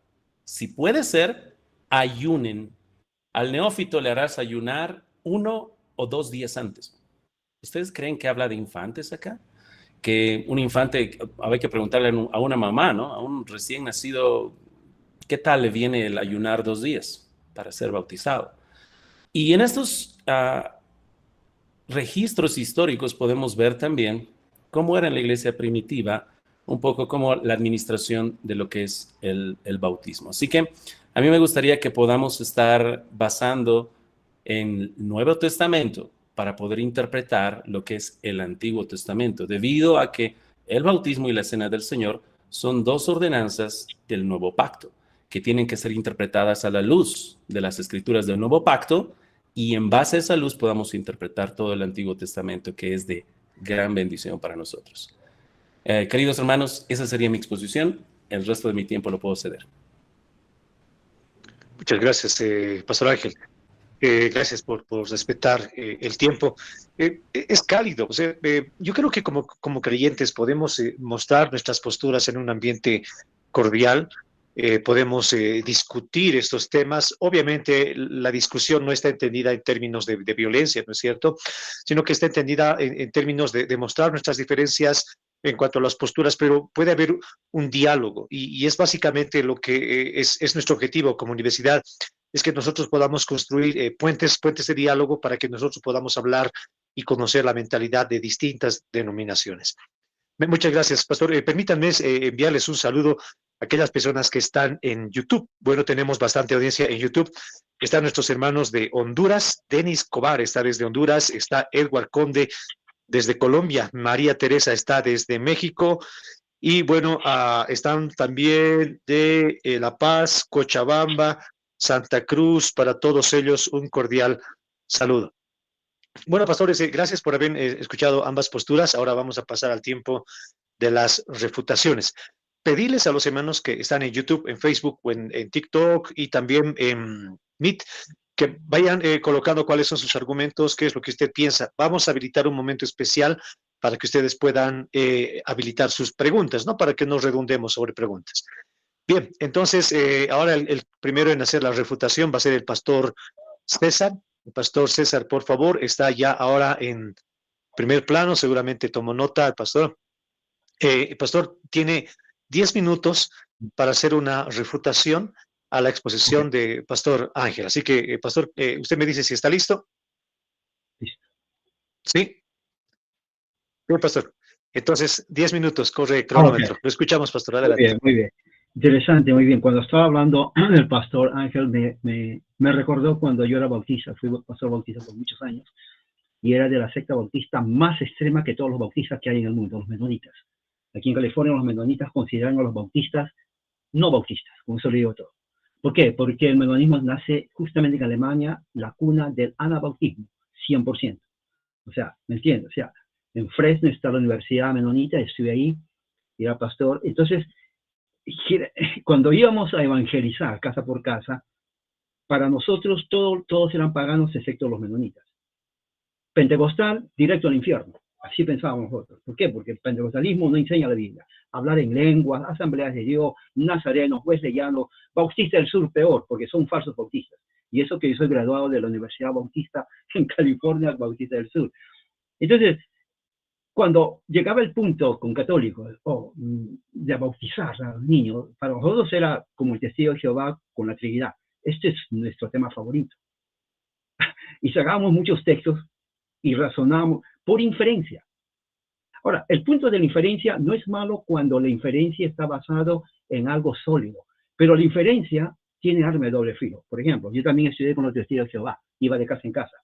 si puede ser, ayunen. Al neófito le harás ayunar 1 o 2 días antes. ¿Ustedes creen que habla de infantes acá? Que un infante, hay que preguntarle a una mamá, ¿no? A un recién nacido, ¿qué tal le viene el ayunar 2 días para ser bautizado? Y en estos registros históricos podemos ver también cómo era en la iglesia primitiva, un poco como la administración de lo que es el bautismo. Así que a mí me gustaría que podamos estar basando en el Nuevo Testamento para poder interpretar lo que es el Antiguo Testamento, debido a que el bautismo y la cena del Señor son 2 ordenanzas del Nuevo Pacto, que tienen que ser interpretadas a la luz de las Escrituras del Nuevo Pacto, y en base a esa luz podamos interpretar todo el Antiguo Testamento, que es de gran bendición para nosotros. Queridos hermanos, esa sería mi exposición. El resto de mi tiempo lo puedo ceder. Muchas gracias, Pastor Ángel. Gracias por respetar el tiempo. Es cálido. O sea, yo creo que como creyentes podemos mostrar nuestras posturas en un ambiente cordial. Podemos discutir estos temas. Obviamente, la discusión no está entendida en términos de violencia, ¿no es cierto? Sino que está entendida en términos de mostrar nuestras diferencias en cuanto a las posturas, pero puede haber un diálogo y es básicamente lo que es nuestro objetivo como universidad, es que nosotros podamos construir puentes de diálogo para que nosotros podamos hablar y conocer la mentalidad de distintas denominaciones. Muchas gracias, Pastor. Permítanme enviarles un saludo a aquellas personas que están en YouTube. Bueno, tenemos bastante audiencia en YouTube. Están nuestros hermanos de Honduras. Denis Cobar está desde Honduras. Está Edward Conde desde Colombia. María Teresa está desde México. Y bueno, están también de La Paz, Cochabamba, Santa Cruz. Para todos ellos, un cordial saludo. Bueno, pastores, gracias por haber escuchado ambas posturas. Ahora vamos a pasar al tiempo de las refutaciones. Pedirles a los hermanos que están en YouTube, en Facebook o en TikTok y también en Meet, que vayan colocando cuáles son sus argumentos, qué es lo que usted piensa. Vamos a habilitar un momento especial para que ustedes puedan habilitar sus preguntas, ¿no? Para que no redundemos sobre preguntas. Bien, entonces, ahora el primero en hacer la refutación va a ser el pastor César. El pastor César, por favor, está ya ahora en primer plano, seguramente tomó nota el pastor. El pastor tiene 10 minutos para hacer una refutación a la exposición de Pastor Ángel. Así que, pastor, usted me dice si está listo. Listo. ¿Sí? Bien, pastor. Entonces, 10 minutos, corre el cronómetro. Okay. Lo escuchamos, pastor, adelante. Muy bien, muy bien. Interesante, muy bien. Cuando estaba hablando el pastor Ángel, me recordó cuando yo era bautista, fui pastor bautista por muchos años, y era de la secta bautista más extrema que todos los bautistas que hay en el mundo, los menonitas. Aquí en California los menonitas consideran a los bautistas no bautistas, como eso lo digo todo. ¿Por qué? Porque el menonismo nace justamente en Alemania, la cuna del anabautismo, 100%. O sea, ¿me entiendes? O sea, en Fresno está la Universidad Menonita, estuve ahí, y era pastor. Entonces, cuando íbamos a evangelizar casa por casa, para nosotros todos eran paganos excepto los menonitas. Pentecostal, directo al infierno. Así pensábamos nosotros. ¿Por qué? Porque el pentecostalismo no enseña la Biblia. Hablar en lenguas, asambleas de Dios, nazarenos, wesleyanos, bautistas del sur peor, porque son falsos bautistas. Y eso que yo soy graduado de la Universidad Bautista en California, Bautista del Sur. Entonces, cuando llegaba el punto con católicos de bautizar a los niños, para nosotros era como el testigo de Jehová con la Trinidad. Este es nuestro tema favorito. Y sacamos muchos textos y razonamos por inferencia. Ahora, el punto de la inferencia no es malo cuando la inferencia está basado en algo sólido, pero la inferencia tiene arma de doble filo. Por ejemplo, yo también estudié con los testigos de Jehová, iba de casa en casa.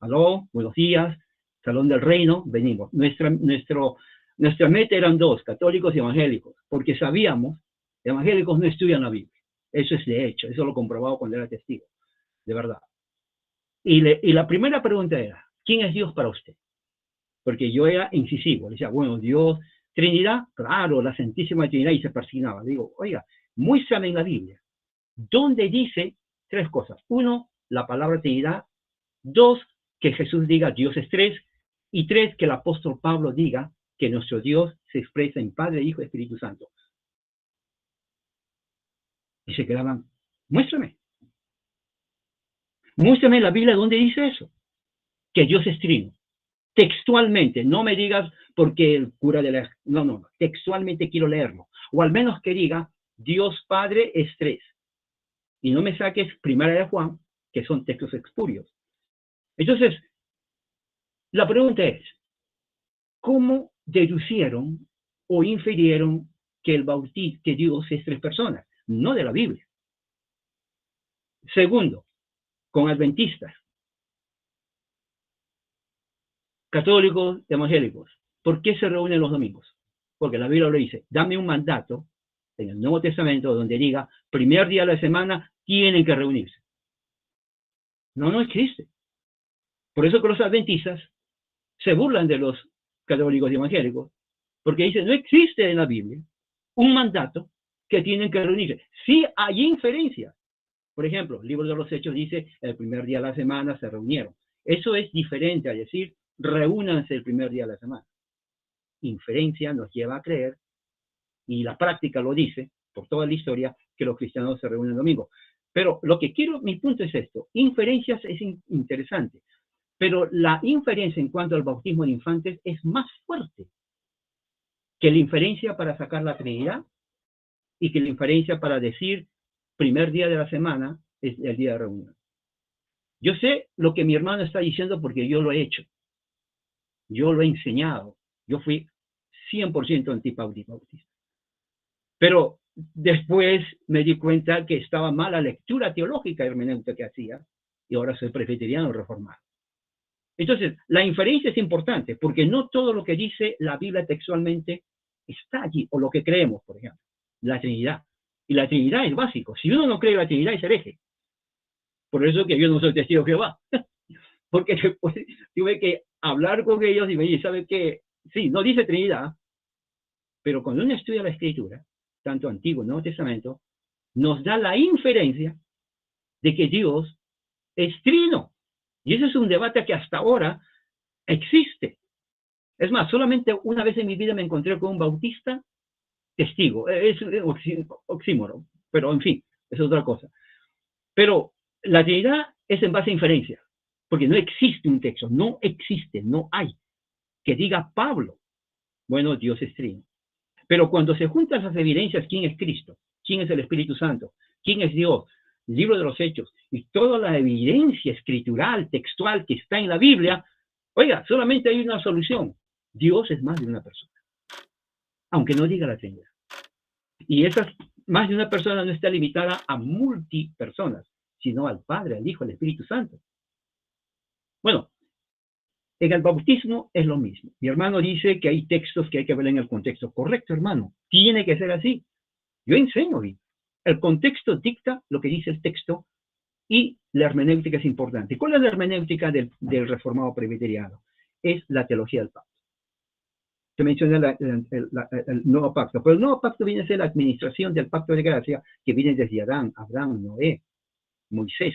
Aló, buenos días, Salón del Reino, venimos. Nuestra meta eran dos, católicos y evangélicos, porque sabíamos que evangélicos no estudian la Biblia. Eso es de hecho, eso lo he comprobado cuando era testigo, de verdad. Y la primera pregunta era, ¿quién es Dios para usted? Porque yo era incisivo, le decía, bueno, Dios, Trinidad, claro, la Santísima Trinidad, y se persignaba. Digo, oiga, muéstrame en la Biblia, ¿dónde dice tres cosas? Uno, la palabra Trinidad. Dos, que Jesús diga Dios es tres. Y tres, que el apóstol Pablo diga que nuestro Dios se expresa en Padre, Hijo y Espíritu Santo. Y se quedaban, muéstrame. Muéstrame en la Biblia dónde dice eso, que Dios es trino. Textualmente, no me digas porque el cura de la... No, textualmente quiero leerlo. O al menos que diga, Dios Padre es tres. Y no me saques Primera de Juan, que son textos espurios. Entonces, la pregunta es, ¿cómo deducieron o infirieron que que Dios es tres personas? No de la Biblia. Segundo, con adventistas, católicos, evangélicos, ¿por qué se reúnen los domingos? Porque la Biblia lo dice, dame un mandato en el Nuevo Testamento donde diga, primer día de la semana tienen que reunirse. No existe. Por eso que los adventistas se burlan de los católicos y evangélicos, porque dicen, no existe en la Biblia un mandato que tienen que reunirse. Sí hay inferencias. Por ejemplo, el libro de los Hechos dice, el primer día de la semana se reunieron. Eso es diferente a decir, reúnanse el primer día de la semana. Inferencia nos lleva a creer, y la práctica lo dice, por toda la historia, que los cristianos se reúnen el domingo. Pero lo que quiero, mi punto es esto, inferencias es interesante, pero la inferencia en cuanto al bautismo de infantes es más fuerte que la inferencia para sacar la Trinidad y que la inferencia para decir primer día de la semana es el día de reunión. Yo sé lo que mi hermano está diciendo porque yo lo he hecho. Yo lo he enseñado. Yo fui 100% antibautista. Pero después me di cuenta que estaba mal la lectura teológica hermenéutica que hacía y ahora soy presbiteriano reformado. Entonces, la inferencia es importante porque no todo lo que dice la Biblia textualmente está allí, o lo que creemos, por ejemplo, la Trinidad. Y la Trinidad es básico. Si uno no cree en la Trinidad, es hereje. Por eso que yo no soy testigo de Jehová. Porque después tuve que hablar con ellos y me dicen, ¿sabe qué? Sí, no dice Trinidad, pero cuando uno estudia la Escritura, tanto Antiguo como Nuevo Testamento, nos da la inferencia de que Dios es trino. Y ese es un debate que hasta ahora existe. Es más, solamente una vez en mi vida me encontré con un bautista testigo. Es oxímoro, pero en fin, es otra cosa. Pero la Trinidad es en base a inferencia, porque no existe un texto, no existe, no hay, que diga Pablo, bueno, Dios es trino. Pero cuando se juntan las evidencias, ¿quién es Cristo? ¿Quién es el Espíritu Santo? ¿Quién es Dios? El libro de los Hechos y toda la evidencia escritural, textual que está en la Biblia, oiga, solamente hay una solución. Dios es más de una persona, aunque no diga la Trinidad. Y esa más de una persona no está limitada a multipersonas, sino al Padre, al Hijo, al Espíritu Santo. Bueno, en el bautismo es lo mismo. Mi hermano dice que hay textos que hay que ver en el contexto. Correcto, hermano. Tiene que ser así. Yo enseño bien. El contexto dicta lo que dice el texto y la hermenéutica es importante. ¿Cuál es la hermenéutica del reformado presbiteriano? Es la teología del pacto. Se menciona el nuevo pacto, pero el nuevo pacto viene a ser la administración del pacto de gracia que viene desde Adán, Abraham, Noé, Moisés,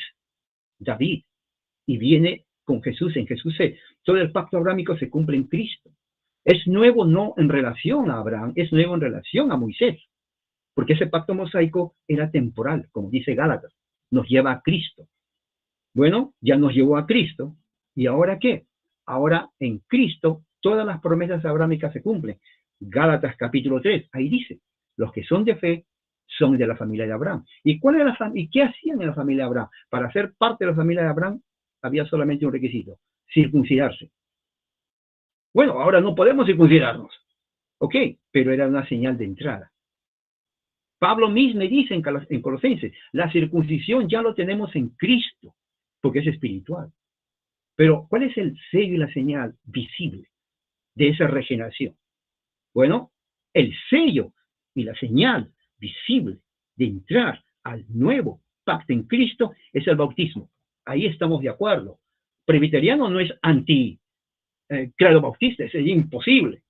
David, y viene con Jesús. En Jesús todo el pacto abrámico se cumple en Cristo. Es nuevo no en relación a Abraham, es nuevo en relación a Moisés. Porque ese pacto mosaico era temporal, como dice Gálatas, nos lleva a Cristo. Bueno, ya nos llevó a Cristo, ¿y ahora qué? Ahora en Cristo todas las promesas abrámicas se cumplen. Gálatas capítulo 3, ahí dice, los que son de fe son de la familia de Abraham. ¿Y qué hacían en la familia de Abraham? Para ser parte de la familia de Abraham había solamente un requisito: circuncidarse. Bueno, ahora no podemos circuncidarnos. Ok, pero era una señal de entrada. Pablo mismo dice en Colosenses, la circuncisión ya lo tenemos en Cristo, porque es espiritual. Pero, ¿cuál es el sello y la señal visible de esa regeneración? Bueno, el sello y la señal visible de entrar al nuevo pacto en Cristo es el bautismo. Ahí estamos de acuerdo. Presbiteriano no es anti-credo bautista, es imposible.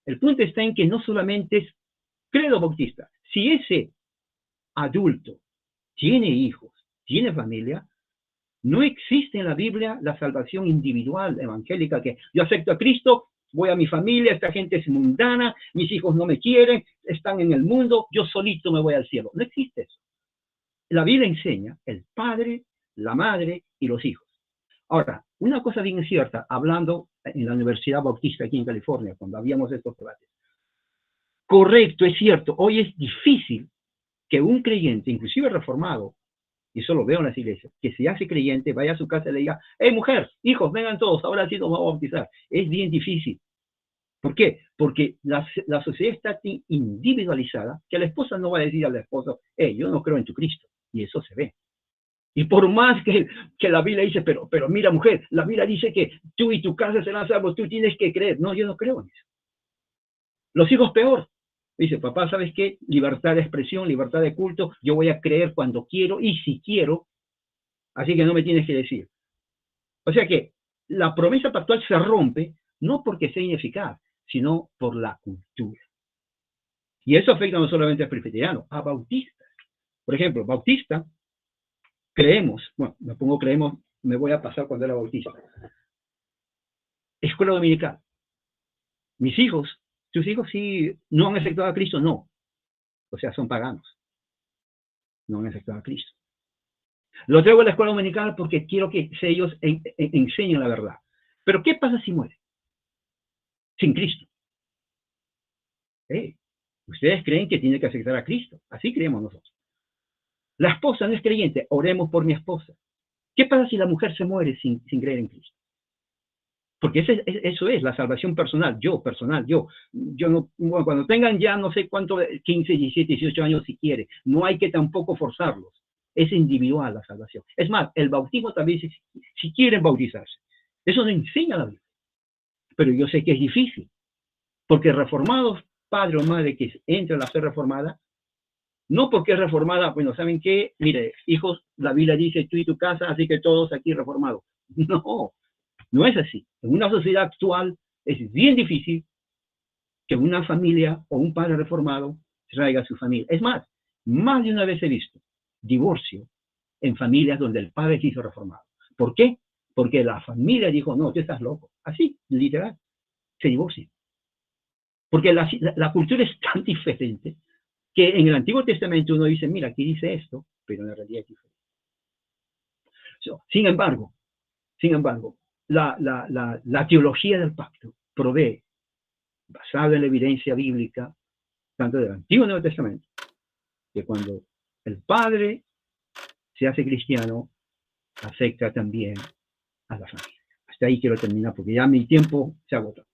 El punto está en que no solamente es credo bautista. Si ese adulto tiene hijos, tiene familia, no existe en la Biblia la salvación individual evangélica, que yo acepto a Cristo, voy a mi familia, esta gente es mundana, mis hijos no me quieren, están en el mundo, yo solito me voy al cielo. No existe eso. La Biblia enseña el padre, la madre y los hijos. Ahora, una cosa bien cierta, hablando en la Universidad Bautista aquí en California, cuando habíamos estos debates. Correcto, es cierto, hoy es difícil que un creyente, inclusive reformado, y eso lo veo en las iglesias, que se hace creyente, vaya a su casa y le diga, hey mujer, hijos, vengan todos, ahora sí nos vamos a bautizar. Es bien difícil. ¿Por qué? Porque la sociedad está tan individualizada que la esposa no va a decir al esposo, hey, yo no creo en tu Cristo. Y eso se ve. Y por más que la Biblia dice, pero mira mujer, la Biblia dice que tú y tu casa serán salvos, tú tienes que creer. No, yo no creo en eso. Los hijos peor. Dice, papá, ¿sabes qué? Libertad de expresión, libertad de culto, yo voy a creer cuando quiero y si quiero, así que no me tienes que decir. O sea que la promesa pactual se rompe no porque sea ineficaz, sino por la cultura. Y eso afecta no solamente a presbiterianos, a bautistas. Por ejemplo, bautista, creemos, me voy a pasar cuando era bautista. Escuela dominical. Mis hijos, tus hijos sí no han aceptado a Cristo, no. O sea, son paganos. No han aceptado a Cristo. Lo traigo a la escuela dominical porque quiero que ellos enseñen la verdad. Pero ¿qué pasa si muere? Sin Cristo. Ustedes creen que tiene que aceptar a Cristo. Así creemos nosotros. La esposa no es creyente. Oremos por mi esposa. ¿Qué pasa si la mujer se muere sin creer en Cristo? Porque eso es la salvación personal. Yo no, bueno, cuando tengan ya no sé cuánto, 15, 17, 18 años si quiere. No hay que tampoco forzarlos. Es individual la salvación. Es más, el bautismo también dice si quieren bautizarse. Eso no enseña la Biblia. Pero yo sé que es difícil. Porque reformados, padre o madre que entra a la fe reformada, no porque es reformada, bueno, ¿saben qué? Mire, hijos, la Biblia dice tú y tu casa, así que todos aquí reformados. No es así. En una sociedad actual es bien difícil que una familia o un padre reformado traiga a su familia. Es más de una vez he visto divorcio en familias donde el padre se hizo reformado. ¿Por qué? Porque la familia dijo, no, tú estás loco. Así, literal, se divorcian. Porque la cultura es tan diferente que en el Antiguo Testamento uno dice, mira, aquí dice esto, pero en la realidad es diferente. Sin embargo, la teología del pacto provee, basada en la evidencia bíblica, tanto del Antiguo y Nuevo Testamento, que cuando el padre se hace cristiano, afecta también a la familia. Hasta ahí quiero terminar, porque ya mi tiempo se agotó.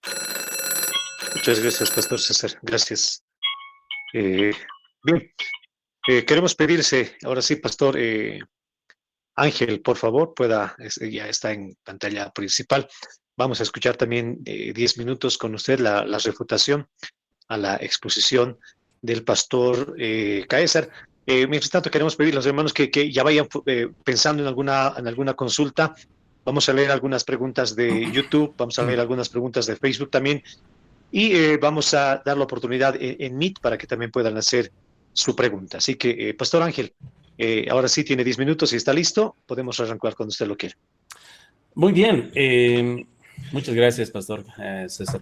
Muchas gracias, Pastor César. Gracias. Bien, queremos pedirse, ahora sí, Pastor Ángel, por favor, ya está en pantalla principal. Vamos a escuchar también 10 minutos con usted la refutación a la exposición del Pastor Caésar. Mientras tanto, queremos pedir a los hermanos que ya vayan pensando en alguna consulta. Vamos a leer algunas preguntas de YouTube, vamos a leer algunas preguntas de Facebook también. Y vamos a dar la oportunidad en Meet para que también puedan hacer su pregunta. Así que, Pastor Ángel, ahora sí tiene 10 minutos y está listo. Podemos arrancar cuando usted lo quiera. Muy bien. Muchas gracias, Pastor César,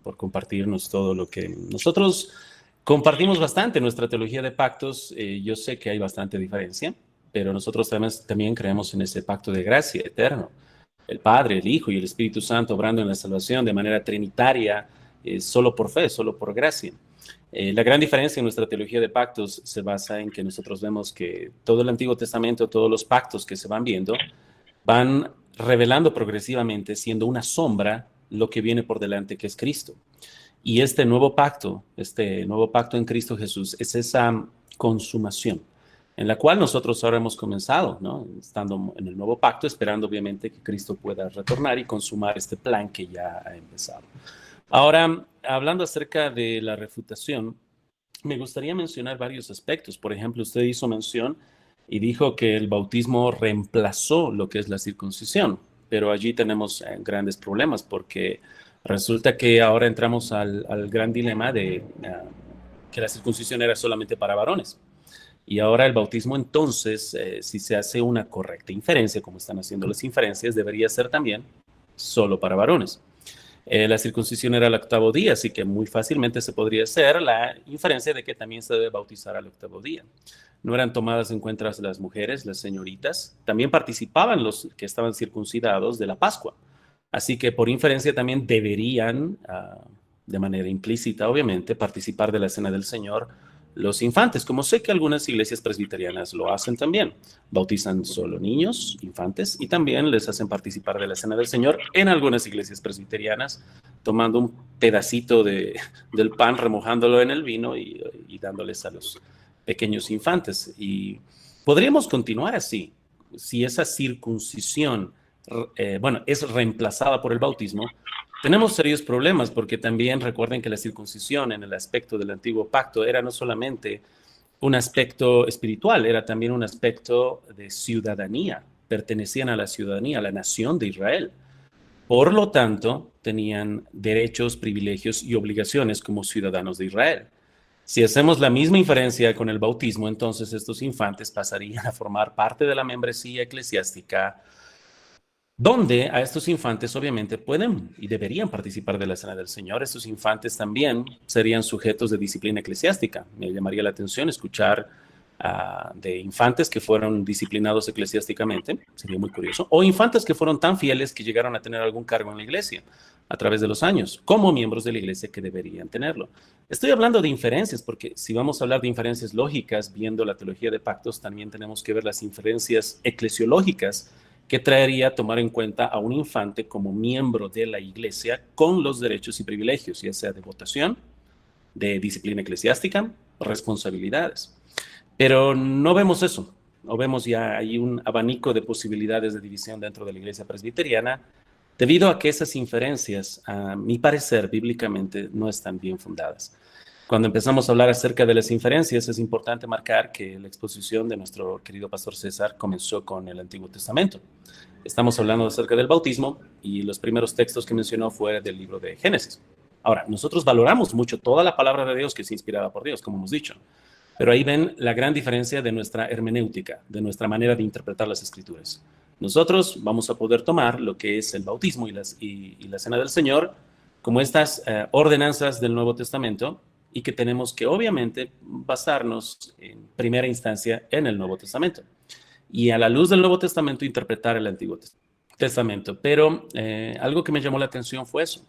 por compartirnos todo lo que nosotros compartimos bastante. Nuestra teología de pactos, yo sé que hay bastante diferencia, pero nosotros también creemos en ese pacto de gracia eterno. El Padre, el Hijo y el Espíritu Santo obrando en la salvación de manera trinitaria, solo por fe, solo por gracia. La gran diferencia en nuestra teología de pactos se basa en que nosotros vemos que todo el Antiguo Testamento, todos los pactos que se van viendo, van revelando progresivamente, siendo una sombra, lo que viene por delante, que es Cristo. Y este nuevo pacto en Cristo Jesús, es esa consumación en la cual nosotros ahora hemos comenzado, ¿no? Estando en el nuevo pacto, esperando obviamente que Cristo pueda retornar y consumar este plan que ya ha empezado. Ahora, hablando acerca de la refutación, me gustaría mencionar varios aspectos. Por ejemplo, usted hizo mención y dijo que el bautismo reemplazó lo que es la circuncisión, pero allí tenemos grandes problemas porque resulta que ahora entramos al gran dilema de que la circuncisión era solamente para varones. Y ahora el bautismo, entonces, si se hace una correcta inferencia, como están haciendo las inferencias, debería ser también solo para varones. La circuncisión era al 8º día, así que muy fácilmente se podría hacer la inferencia de que también se debe bautizar al 8º día. No eran tomadas en cuenta las mujeres, las señoritas, también participaban los que estaban circuncidados de la Pascua. Así que por inferencia también deberían, de manera implícita obviamente, participar de la Cena del Señor los infantes, como sé que algunas iglesias presbiterianas lo hacen también. Bautizan solo niños, infantes, y también les hacen participar de la Cena del Señor en algunas iglesias presbiterianas, tomando un pedacito del pan, remojándolo en el vino y dándoles a los pequeños infantes. Y podríamos continuar así, si esa circuncisión, es reemplazada por el bautismo. Tenemos serios problemas porque también recuerden que la circuncisión en el aspecto del antiguo pacto era no solamente un aspecto espiritual, era también un aspecto de ciudadanía. Pertenecían a la ciudadanía, a la nación de Israel. Por lo tanto, tenían derechos, privilegios y obligaciones como ciudadanos de Israel. Si hacemos la misma inferencia con el bautismo, entonces estos infantes pasarían a formar parte de la membresía eclesiástica, donde a estos infantes obviamente pueden y deberían participar de la Cena del Señor. Estos infantes también serían sujetos de disciplina eclesiástica. Me llamaría la atención escuchar de infantes que fueron disciplinados eclesiásticamente, sería muy curioso, o infantes que fueron tan fieles que llegaron a tener algún cargo en la iglesia a través de los años, como miembros de la iglesia que deberían tenerlo. Estoy hablando de inferencias, porque si vamos a hablar de inferencias lógicas, viendo la teología de pactos, también tenemos que ver las inferencias eclesiológicas, que traería tomar en cuenta a un infante como miembro de la iglesia con los derechos y privilegios, ya sea de votación, de disciplina eclesiástica, responsabilidades. Pero no vemos eso, no vemos ya ahí un abanico de posibilidades de división dentro de la iglesia presbiteriana, debido a que esas inferencias, a mi parecer, bíblicamente no están bien fundadas. Cuando empezamos a hablar acerca de las inferencias, es importante marcar que la exposición de nuestro querido pastor César comenzó con el Antiguo Testamento. Estamos hablando acerca del bautismo y los primeros textos que mencionó fue del libro de Génesis. Ahora, nosotros valoramos mucho toda la palabra de Dios que es inspirada por Dios, como hemos dicho, pero ahí ven la gran diferencia de nuestra hermenéutica, de nuestra manera de interpretar las Escrituras. Nosotros vamos a poder tomar lo que es el bautismo y la Cena del Señor como estas ordenanzas del Nuevo Testamento, y que tenemos que obviamente basarnos en primera instancia en el Nuevo Testamento y a la luz del Nuevo Testamento interpretar el Antiguo Testamento. Pero algo que me llamó la atención fue eso.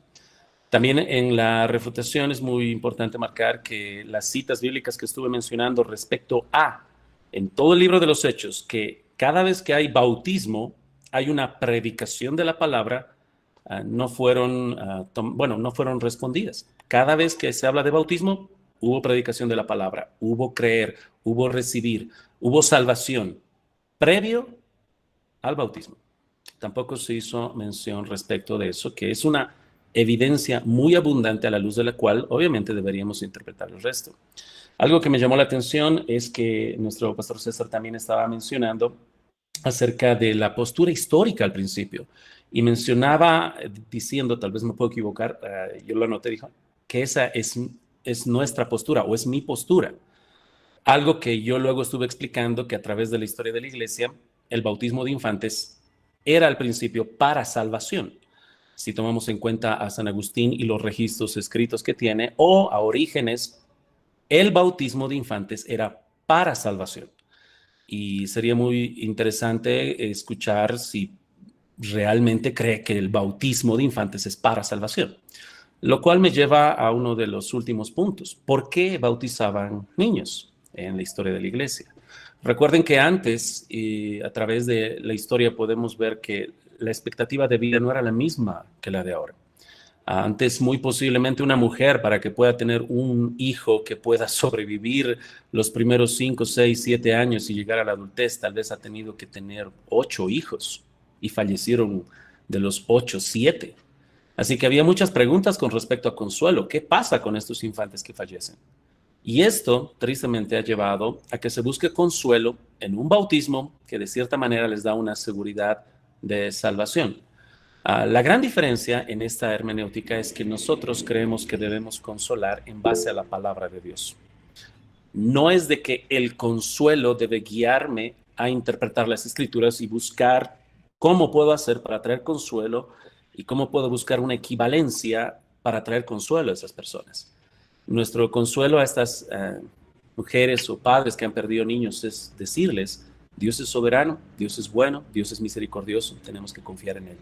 También en la refutación es muy importante marcar que las citas bíblicas que estuve mencionando respecto a, en todo el libro de los Hechos, que cada vez que hay bautismo, hay una predicación de la palabra, no fueron respondidas. Cada vez que se habla de bautismo, hubo predicación de la palabra, hubo creer, hubo recibir, hubo salvación previo al bautismo. Tampoco se hizo mención respecto de eso, que es una evidencia muy abundante a la luz de la cual obviamente deberíamos interpretar el resto. Algo que me llamó la atención es que nuestro pastor César también estaba mencionando acerca de la postura histórica al principio, y mencionaba diciendo, tal vez me puedo equivocar, yo lo anoté, dijo que esa es nuestra postura o es mi postura. Algo que yo luego estuve explicando, que a través de la historia de la iglesia, el bautismo de infantes era al principio para salvación. Si tomamos en cuenta a San Agustín y los registros escritos que tiene, o a Orígenes, el bautismo de infantes era para salvación. Y sería muy interesante escuchar si realmente cree que el bautismo de infantes es para salvación. Lo cual me lleva a uno de los últimos puntos. ¿Por qué bautizaban niños en la historia de la iglesia? Recuerden que antes, y a través de la historia, podemos ver que la expectativa de vida no era la misma que la de ahora. Antes, muy posiblemente una mujer, para que pueda tener un hijo que pueda sobrevivir los primeros 5, 6, 7 años y llegar a la adultez, tal vez ha tenido que tener 8 hijos y fallecieron de los 8, 7. Así que había muchas preguntas con respecto a Consuelo. ¿Qué pasa con estos infantes que fallecen? Y esto, tristemente, ha llevado a que se busque consuelo en un bautismo que de cierta manera les da una seguridad de salvación. La gran diferencia en esta hermenéutica es que nosotros creemos que debemos consolar en base a la palabra de Dios. No es de que el consuelo debe guiarme a interpretar las escrituras y buscar cómo puedo hacer para traer consuelo y cómo puedo buscar una equivalencia para traer consuelo a esas personas. Nuestro consuelo a estas mujeres o padres que han perdido niños es decirles: Dios es soberano, Dios es bueno, Dios es misericordioso, tenemos que confiar en Él.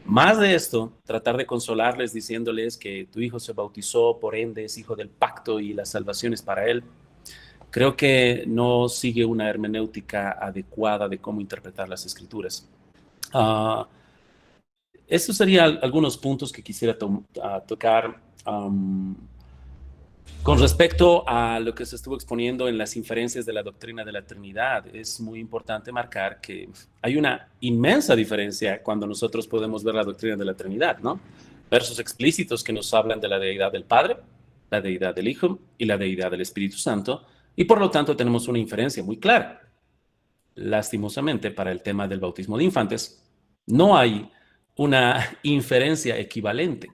Más de esto, tratar de consolarles diciéndoles que tu hijo se bautizó, por ende es hijo del pacto y la salvación es para él, creo que no sigue una hermenéutica adecuada de cómo interpretar las escrituras. Estos serían algunos puntos que quisiera tocar. Con respecto a lo que se estuvo exponiendo en las inferencias de la doctrina de la Trinidad, es muy importante marcar que hay una inmensa diferencia cuando nosotros podemos ver la doctrina de la Trinidad, ¿no? Versos explícitos que nos hablan de la deidad del Padre, la deidad del Hijo y la deidad del Espíritu Santo, y por lo tanto tenemos una inferencia muy clara. Lastimosamente, para el tema del bautismo de infantes, no hay una inferencia equivalente.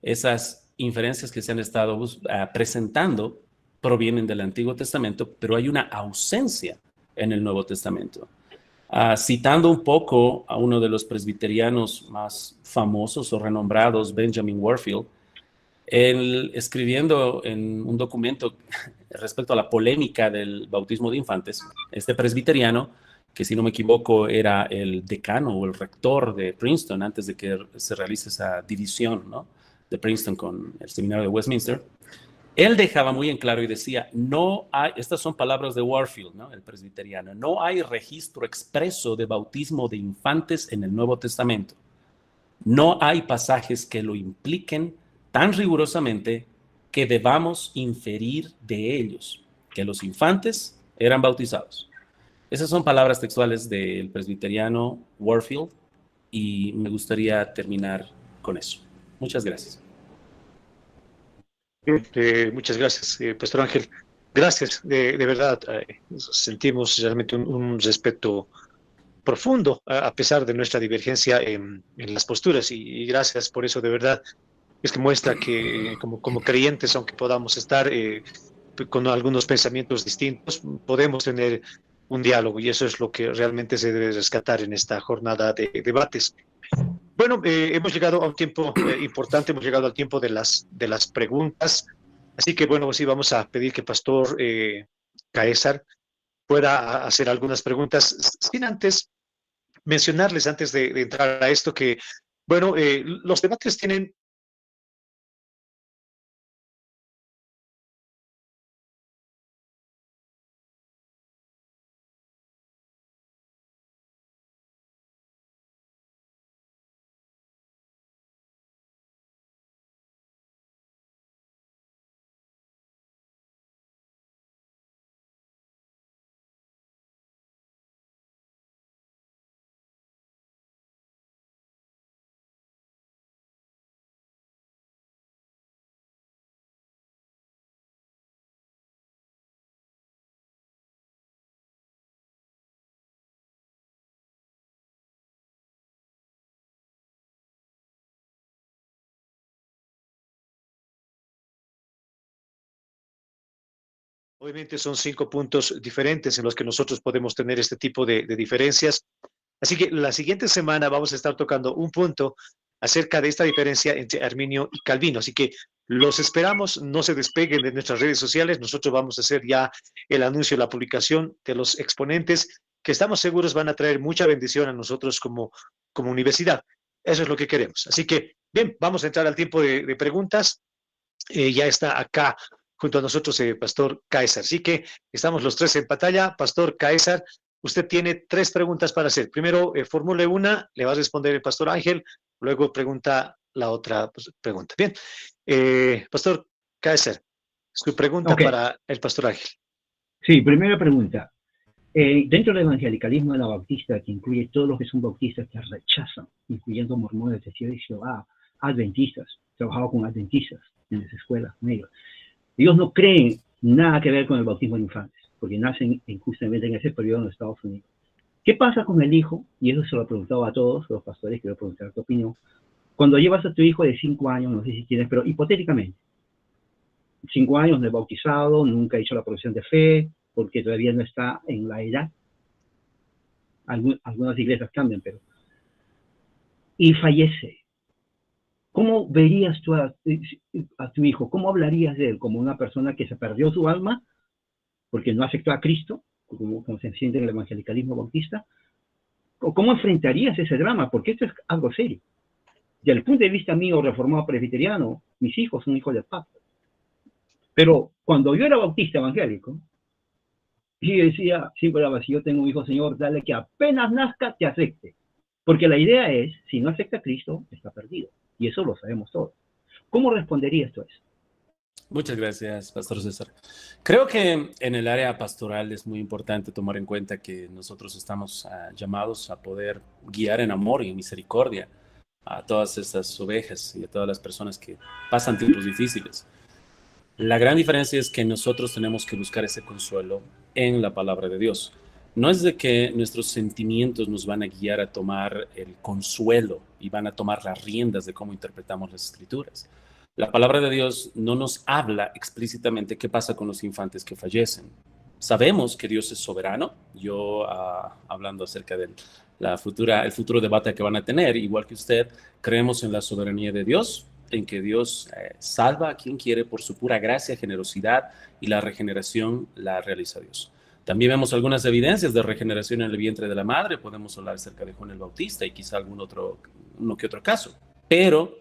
Esas inferencias que se han estado presentando provienen del Antiguo Testamento, pero hay una ausencia en el Nuevo Testamento. Citando un poco a uno de los presbiterianos más famosos o renombrados, Benjamin Warfield, él escribiendo en un documento respecto a la polémica del bautismo de infantes, este presbiteriano, que si no me equivoco era el decano o el rector de Princeton antes de que se realice esa división, ¿no?, de Princeton con el seminario de Westminster, él dejaba muy en claro y decía, no hay, estas son palabras de Warfield, ¿no?, el presbiteriano, no hay registro expreso de bautismo de infantes en el Nuevo Testamento. No hay pasajes que lo impliquen tan rigurosamente que debamos inferir de ellos que los infantes eran bautizados. Esas son palabras textuales del presbiteriano Warfield y me gustaría terminar con eso. Muchas gracias. Muchas gracias, Pastor Ángel. Gracias, de verdad. Sentimos realmente un respeto profundo a pesar de nuestra divergencia en las posturas y gracias por eso, de verdad. Es que muestra que como creyentes, aunque podamos estar con algunos pensamientos distintos, podemos tener un diálogo y eso es lo que realmente se debe rescatar en esta jornada de debates. Bueno, hemos llegado a un tiempo importante, hemos llegado al tiempo de las preguntas, así que bueno, sí, vamos a pedir que Pastor Caésar pueda hacer algunas preguntas, sin antes mencionarles, antes de entrar a esto, que bueno, los debates tienen obviamente son 5 puntos diferentes en los que nosotros podemos tener este tipo de diferencias. Así que la siguiente semana vamos a estar tocando un punto acerca de esta diferencia entre Arminio y Calvino. Así que los esperamos, no se despeguen de nuestras redes sociales. Nosotros vamos a hacer ya el anuncio, la publicación de los exponentes que estamos seguros van a traer mucha bendición a nosotros como universidad. Eso es lo que queremos. Así que, bien, vamos a entrar al tiempo de preguntas. Ya está acá junto a nosotros Pastor Caesar. Así que estamos los tres en pantalla. Pastor Caesar, usted tiene 3 preguntas para hacer. Primero, formule una, le va a responder el Pastor Ángel, luego pregunta la otra pregunta. Bien, Pastor Caesar, su pregunta Ok, para el Pastor Ángel. sí, primera pregunta. Dentro del evangelicalismo anabautista, que incluye todos los que son bautistas que rechazan, incluyendo mormones, testigos de Jehová, adventistas, trabajado con adventistas en las escuelas con ellos. Ellos no creen nada que ver con el bautismo de infantes, porque nacen justamente en ese periodo en los Estados Unidos. ¿Qué pasa con el hijo? Y eso se lo he preguntado a todos los pastores, quiero preguntar tu opinión. Cuando llevas a tu hijo de 5 años, no sé si tienes, pero hipotéticamente, 5 años no es bautizado, nunca ha hecho la profesión de fe, porque todavía no está en la edad. Algunas iglesias cambian, pero... Y fallece. ¿Cómo verías tú a tu hijo? ¿Cómo hablarías de él? ¿Como una persona que se perdió su alma porque no aceptó a Cristo, como se siente en el evangelicalismo bautista? ¿Cómo enfrentarías ese drama? Porque esto es algo serio. Desde el punto de vista mío, reformado presbiteriano, mis hijos son hijos del Papa. Pero cuando yo era bautista evangélico, y decía, sí, pero si yo tengo un hijo, Señor, dale que apenas nazca te acepte. Porque la idea es, si no acepta a Cristo, está perdido. Y eso lo sabemos todos. ¿Cómo responderías tú a eso? Muchas gracias, Pastor César. Creo que en el área pastoral es muy importante tomar en cuenta que nosotros estamos llamados a poder guiar en amor y en misericordia a todas estas ovejas y a todas las personas que pasan tiempos difíciles. La gran diferencia es que nosotros tenemos que buscar ese consuelo en la palabra de Dios. No es de que nuestros sentimientos nos van a guiar a tomar el consuelo y van a tomar las riendas de cómo interpretamos las escrituras. La palabra de Dios no nos habla explícitamente qué pasa con los infantes que fallecen. Sabemos que Dios es soberano. Yo, hablando acerca de el futuro debate que van a tener, igual que usted, creemos en la soberanía de Dios, en que Dios salva a quien quiere por su pura gracia, generosidad, y la regeneración la realiza Dios. También vemos algunas evidencias de regeneración en el vientre de la madre. Podemos hablar acerca de Juan el Bautista y quizá uno que otro caso. Pero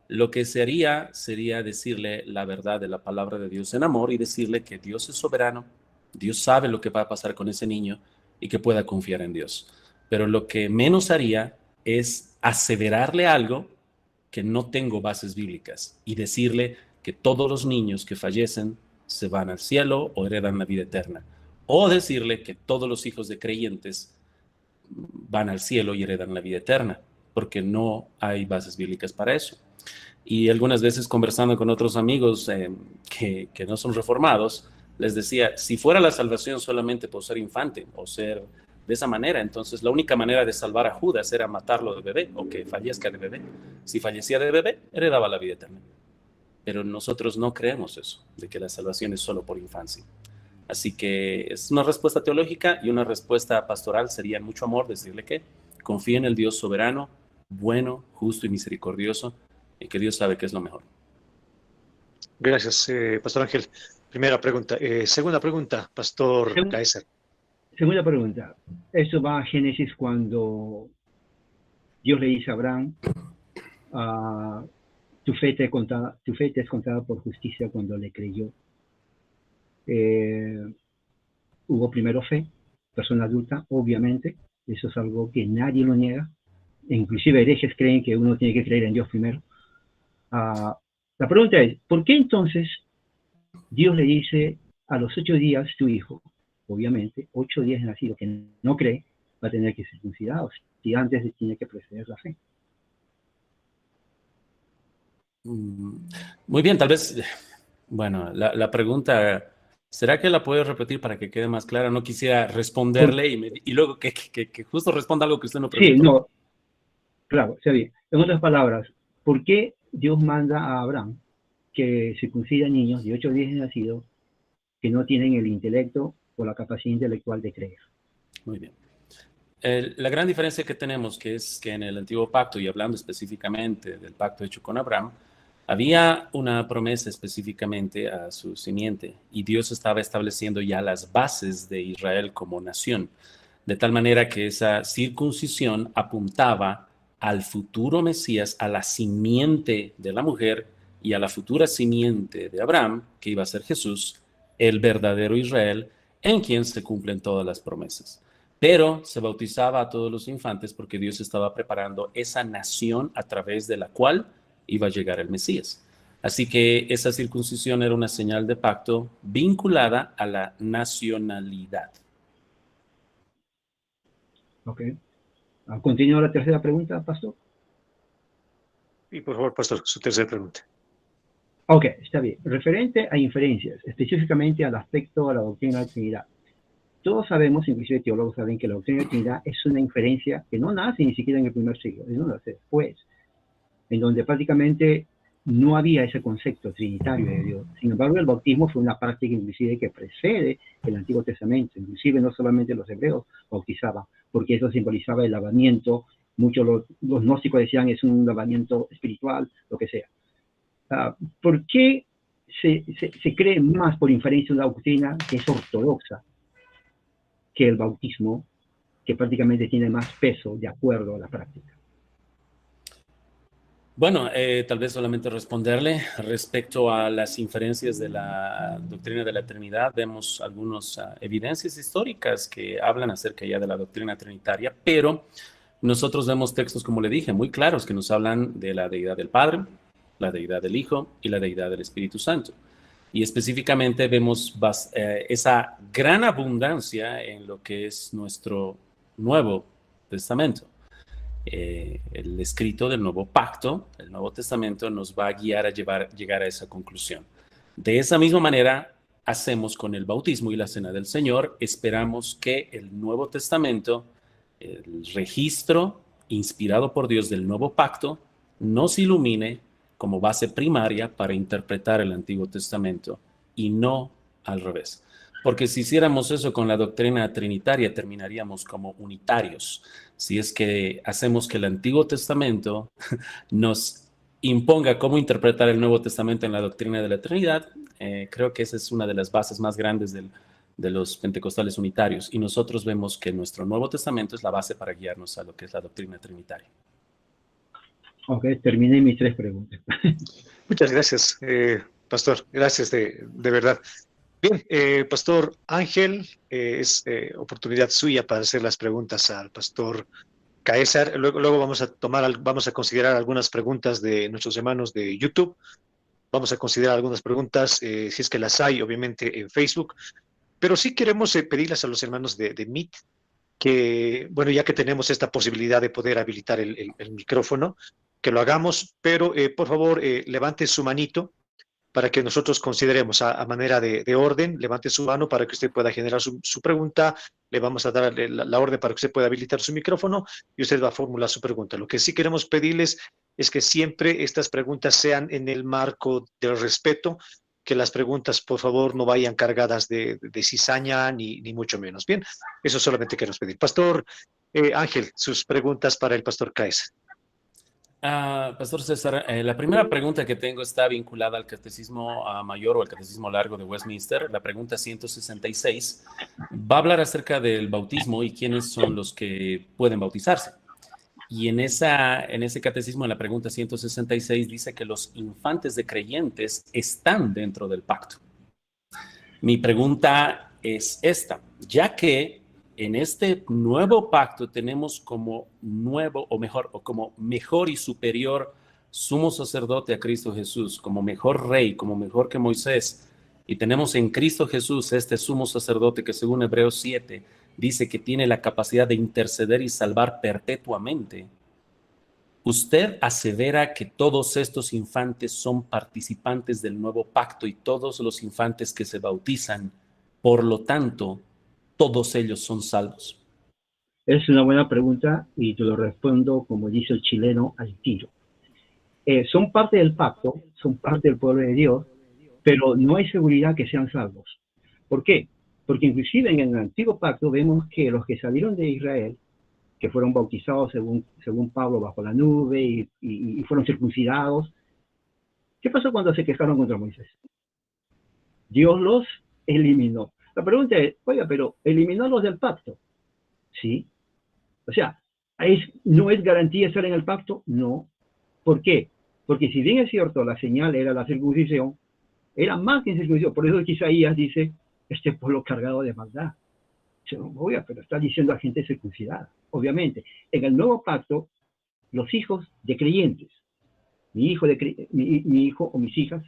lo que sería decirle la verdad de la palabra de Dios en amor y decirle que Dios es soberano, Dios sabe lo que va a pasar con ese niño y que pueda confiar en Dios. Pero lo que menos haría es aseverarle algo que no tengo bases bíblicas y decirle que todos los niños que fallecen se van al cielo o heredan la vida eterna. O decirle que todos los hijos de creyentes van al cielo y heredan la vida eterna, porque no hay bases bíblicas para eso. Y algunas veces conversando con otros amigos que no son reformados, les decía, si fuera la salvación solamente por ser infante o ser de esa manera, entonces la única manera de salvar a Judas era matarlo de bebé o que fallezca de bebé. Si fallecía de bebé, heredaba la vida eterna. Pero nosotros no creemos eso, de que la salvación es solo por infancia. Así que es una respuesta teológica, y una respuesta pastoral sería en mucho amor decirle que confíe en el Dios soberano, bueno, justo y misericordioso, y que Dios sabe que es lo mejor. Gracias, Pastor Ángel. Primera pregunta. Segunda pregunta, Pastor Caesar. Segunda pregunta. Eso va a Génesis cuando Dios le dice a Abraham, tu fe te es contada por justicia cuando le creyó. Hubo primero fe, persona adulta, obviamente. Eso es algo que nadie lo niega. Inclusive herejes creen que uno tiene que creer en Dios primero. La pregunta es, ¿por qué entonces Dios le dice a los 8 días tu hijo, obviamente, 8 días de nacido, que no cree, va a tener que ser circuncidado, si antes tiene que preceder la fe? Muy bien, tal vez, bueno, la pregunta, ¿será que la puedes repetir para que quede más clara? No quisiera responderle y luego que justo responda algo que usted no preguntó. Sí, no, claro, está bien. En otras palabras, ¿por qué Dios manda a Abraham que circuncida niños de 8 días de nacido que no tienen el intelecto o la capacidad intelectual de creer? Muy bien. La gran diferencia que tenemos que es que en el antiguo pacto, y hablando específicamente del pacto hecho con Abraham, había una promesa específicamente a su simiente, y Dios estaba estableciendo ya las bases de Israel como nación, de tal manera que esa circuncisión apuntaba al futuro Mesías, a la simiente de la mujer y a la futura simiente de Abraham, que iba a ser Jesús, el verdadero Israel, en quien se cumplen todas las promesas. Pero se bautizaba a todos los infantes porque Dios estaba preparando esa nación a través de la cual iba a llegar el Mesías. Así que esa circuncisión era una señal de pacto vinculada a la nacionalidad. Ok. Continúa la tercera pregunta, pastor. Y por favor, pastor, su tercera pregunta. Ok, está bien. Referente a inferencias, específicamente al aspecto de la doctrina de la Trinidad. Todos sabemos, inclusive teólogos saben, que la doctrina de la Trinidad es una inferencia que no nace ni siquiera en el primer siglo, no nace después, en donde prácticamente no había ese concepto trinitario de Dios. Sin embargo, el bautismo fue una práctica inclusive que precede el Antiguo Testamento. Inclusive no solamente los hebreos bautizaban, porque eso simbolizaba el lavamiento. Muchos los gnósticos decían es un lavamiento espiritual, lo que sea. ¿Por qué se cree más por inferencia una doctrina que es ortodoxa que el bautismo, que prácticamente tiene más peso de acuerdo a la práctica? Bueno, tal vez solamente responderle respecto a las inferencias de la doctrina de la Trinidad. Vemos algunas evidencias históricas que hablan acerca ya de la doctrina trinitaria, pero nosotros vemos textos, como le dije, muy claros que nos hablan de la deidad del Padre, la deidad del Hijo y la deidad del Espíritu Santo. Y específicamente vemos esa gran abundancia en lo que es nuestro Nuevo Testamento. El escrito del Nuevo Pacto, el Nuevo Testamento, nos va a guiar a llegar a esa conclusión. De esa misma manera, hacemos con el bautismo y la Cena del Señor. Esperamos que el Nuevo Testamento, el registro inspirado por Dios del Nuevo Pacto, nos ilumine como base primaria para interpretar el Antiguo Testamento y no al revés. Porque si hiciéramos eso con la doctrina trinitaria, terminaríamos como unitarios. Si es que hacemos que el Antiguo Testamento nos imponga cómo interpretar el Nuevo Testamento en la doctrina de la Trinidad, creo que esa es una de las bases más grandes de los pentecostales unitarios. Y nosotros vemos que nuestro Nuevo Testamento es la base para guiarnos a lo que es la doctrina trinitaria. Ok, terminé mis 3 preguntas. Muchas gracias, pastor. Gracias de verdad. Bien, pastor Ángel, es oportunidad suya para hacer las preguntas al pastor Caesar. Luego vamos a considerar algunas preguntas de nuestros hermanos de YouTube. Vamos a considerar algunas preguntas, si es que las hay, obviamente, en Facebook. Pero sí queremos pedirles a los hermanos de Meet que, bueno, ya que tenemos esta posibilidad de poder habilitar el micrófono, que lo hagamos, pero por favor, levante su manito para que nosotros consideremos a manera de orden. Levante su mano para que usted pueda generar su pregunta. Le vamos a dar la orden para que usted pueda habilitar su micrófono y usted va a formular su pregunta. Lo que sí queremos pedirles es que siempre estas preguntas sean en el marco del respeto, que las preguntas, por favor, no vayan cargadas de cizaña ni mucho menos. Bien, eso solamente queremos pedir. Pastor Ángel, sus preguntas para el pastor Caes. Pastor César, la primera pregunta que tengo está vinculada al Catecismo Mayor o al Catecismo Largo de Westminster. La pregunta 166 va a hablar acerca del bautismo y quiénes son los que pueden bautizarse. Y en ese catecismo, en la pregunta 166, dice que los infantes de creyentes están dentro del pacto. Mi pregunta es esta, ya que en este nuevo pacto tenemos como nuevo, como mejor y superior sumo sacerdote a Cristo Jesús, como mejor rey, como mejor que Moisés, y tenemos en Cristo Jesús este sumo sacerdote que según Hebreos 7 dice que tiene la capacidad de interceder y salvar perpetuamente. Usted asevera que todos estos infantes son participantes del nuevo pacto y todos los infantes que se bautizan, por lo tanto, todos ellos son salvos. Es una buena pregunta y te lo respondo como dice el chileno al tiro. Son parte del pacto, son parte del pueblo de Dios, pero no hay seguridad que sean salvos. ¿Por qué? Porque inclusive en el antiguo pacto vemos que los que salieron de Israel, que fueron bautizados según Pablo bajo la nube y fueron circuncidados, ¿qué pasó cuando se quejaron contra Moisés? Dios los eliminó. La pregunta es, oiga, pero eliminó los del pacto. Sí. O sea, ¿No es garantía estar en el pacto? No. ¿Por qué? Porque si bien es cierto, la señal era la circuncisión, era más que circuncisión. Por eso Isaías dice, este pueblo cargado de maldad. Oiga, pero está diciendo a gente circuncidada. Obviamente, en el nuevo pacto, los hijos de creyentes, mi hijo o mis hijas,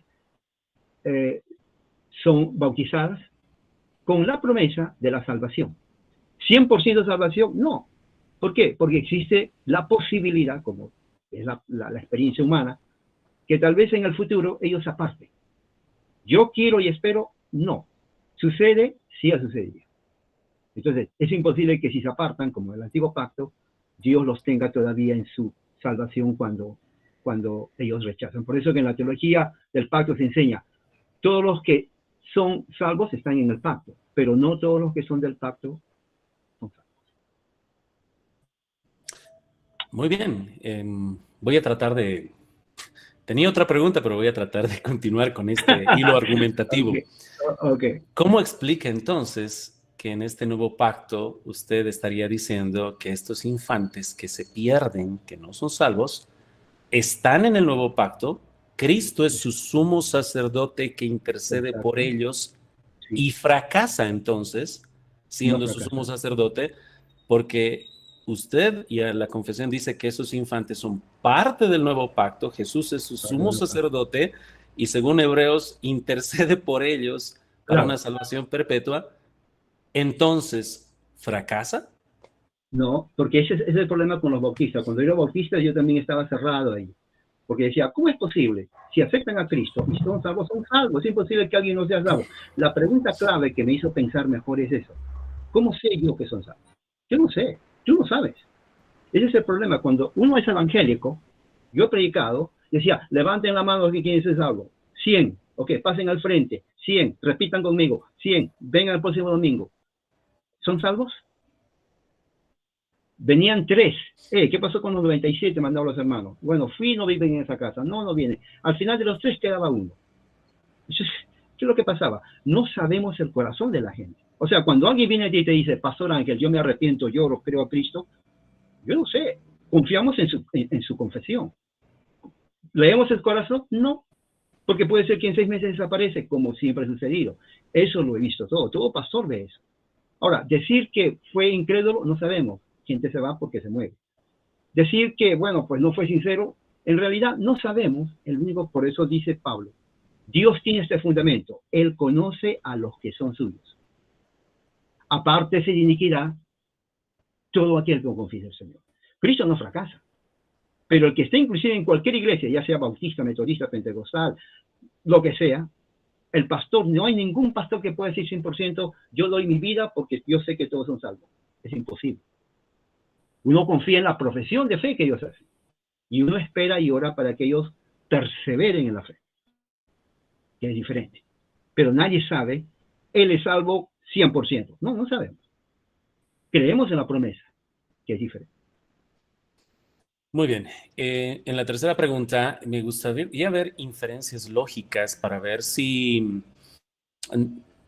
son bautizadas con la promesa de la salvación. ¿100% salvación? No. ¿Por qué? Porque existe la posibilidad, como es la experiencia humana, que tal vez en el futuro ellos se aparten. Yo quiero y espero, no. ¿Sucede? Sí ha sucedido. Entonces, es imposible que si se apartan, como en el antiguo pacto, Dios los tenga todavía en su salvación cuando ellos rechazan. Por eso que en la teología del pacto se enseña, todos los que son salvos están en el pacto, pero no todos los que son del pacto son salvos. Muy bien. Voy a tratar de... Tenía otra pregunta, pero voy a tratar de continuar con este hilo argumentativo. Okay. ¿Cómo explica entonces que en este nuevo pacto usted estaría diciendo que estos infantes que se pierden, que no son salvos, están en el nuevo pacto? Cristo es su sumo sacerdote que intercede Exacto. por ellos, Sí. y fracasa entonces siendo su sumo sacerdote, porque usted y a la confesión dice que esos infantes son parte del nuevo pacto. Jesús es su sumo sacerdote y según Hebreos intercede por ellos para una salvación perpetua. Entonces, ¿fracasa? No, porque ese es el problema con los bautistas. Cuando yo era bautista, yo también estaba cerrado ahí. Porque decía, ¿cómo es posible? Si aceptan a Cristo y son salvos, son salvos. Es imposible que alguien no sea salvo. La pregunta clave que me hizo pensar mejor es eso. ¿Cómo sé yo que son salvos? Yo no sé. Tú no sabes. Ese es el problema. Cuando uno es evangélico, yo he predicado, decía, levanten la mano los que quieren ser salvos. 100. Ok, pasen al frente. 100. Repitan conmigo. 100. Vengan el próximo domingo. ¿Son salvos? Venían 3. ¿Qué pasó con los 97? Mandaron los hermanos. Bueno, no viven en esa casa. No vienen. Al final de los 3 quedaba uno. ¿Qué es lo que pasaba? No sabemos el corazón de la gente. O sea, cuando alguien viene a ti y te dice, Pastor Ángel, yo me arrepiento, lloro, creo a Cristo, yo no sé. ¿Confiamos en su confesión? ¿Leemos el corazón? No. Porque puede ser que en 6 meses desaparece, como siempre ha sucedido. Eso lo he visto todo. Todo pastor ve eso. Ahora, decir que fue incrédulo, no sabemos. Gente se va porque se muere. Decir que, bueno, pues no fue sincero, en realidad no sabemos. El único, por eso dice Pablo, Dios tiene este fundamento. Él conoce a los que son suyos. Aparte de iniquidad, todo aquel que confiesa al Señor. Cristo no fracasa. Pero el que esté inclusive en cualquier iglesia, ya sea bautista, metodista, pentecostal, lo que sea, el pastor, no hay ningún pastor que pueda decir 100%, yo doy mi vida porque yo sé que todos son salvos. Es imposible. Uno confía en la profesión de fe que ellos hacen. Y uno espera y ora para que ellos perseveren en la fe. Que es diferente. Pero nadie sabe, él es salvo 100%. No sabemos. Creemos en la promesa, que es diferente. Muy bien. En la tercera pregunta, me gustaría ver inferencias lógicas para ver si...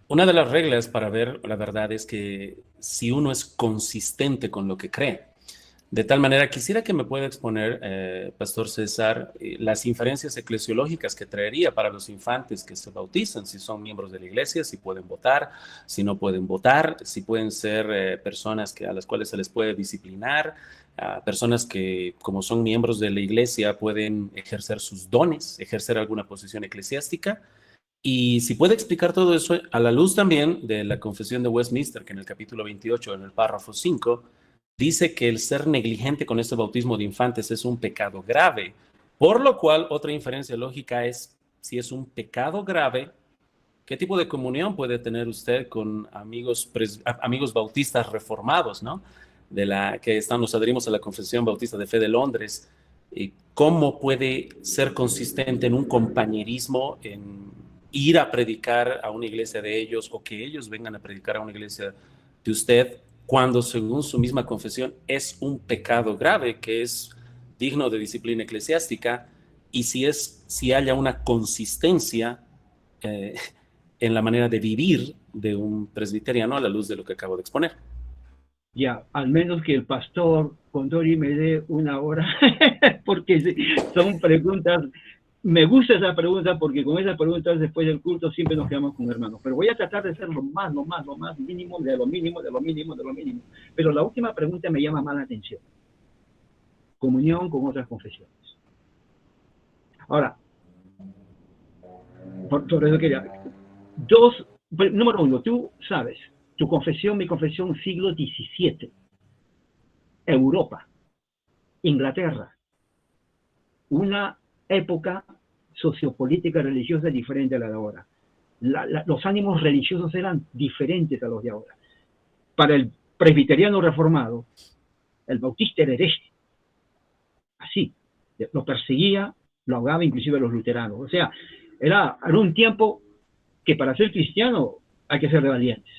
Una de las reglas para ver la verdad es que si uno es consistente con lo que cree. De tal manera, quisiera que me pueda exponer, Pastor César, las inferencias eclesiológicas que traería para los infantes que se bautizan, si son miembros de la iglesia, si pueden votar, si no pueden votar, si pueden ser personas a las cuales se les puede disciplinar, personas que, como son miembros de la iglesia, pueden ejercer sus dones, ejercer alguna posición eclesiástica. Y si puede explicar todo eso a la luz también de la Confesión de Westminster, que en el capítulo 28, en el párrafo 5, dice que el ser negligente con este bautismo de infantes es un pecado grave, por lo cual otra inferencia lógica es, si es un pecado grave, ¿qué tipo de comunión puede tener usted con amigos bautistas reformados, ¿no? Nos adherimos a la Confesión Bautista de Fe de Londres. ¿Cómo puede ser consistente en un compañerismo, en ir a predicar a una iglesia de ellos o que ellos vengan a predicar a una iglesia de usted, cuando según su misma confesión es un pecado grave que es digno de disciplina eclesiástica, y si haya una consistencia en la manera de vivir de un presbiteriano a la luz de lo que acabo de exponer? Ya, al menos que el pastor Condori me dé una hora, porque son preguntas, me gusta esa pregunta porque con esas preguntas después del culto siempre nos quedamos con hermanos. Pero voy a tratar de ser lo más mínimo, de lo mínimo, de lo mínimo, de lo mínimo. Pero la última pregunta me llama más la atención. Comunión con otras confesiones. Ahora, por eso quería... Número uno, tú sabes, tu confesión, mi confesión, siglo XVII. Europa, Inglaterra, una época sociopolítica religiosa diferente a la de ahora. Los ánimos religiosos eran diferentes a los de ahora. Para el presbiteriano reformado, el bautista era hereje. Así, lo perseguía, lo ahogaba inclusive a los luteranos. O sea, era un tiempo que para ser cristiano hay que ser de valientes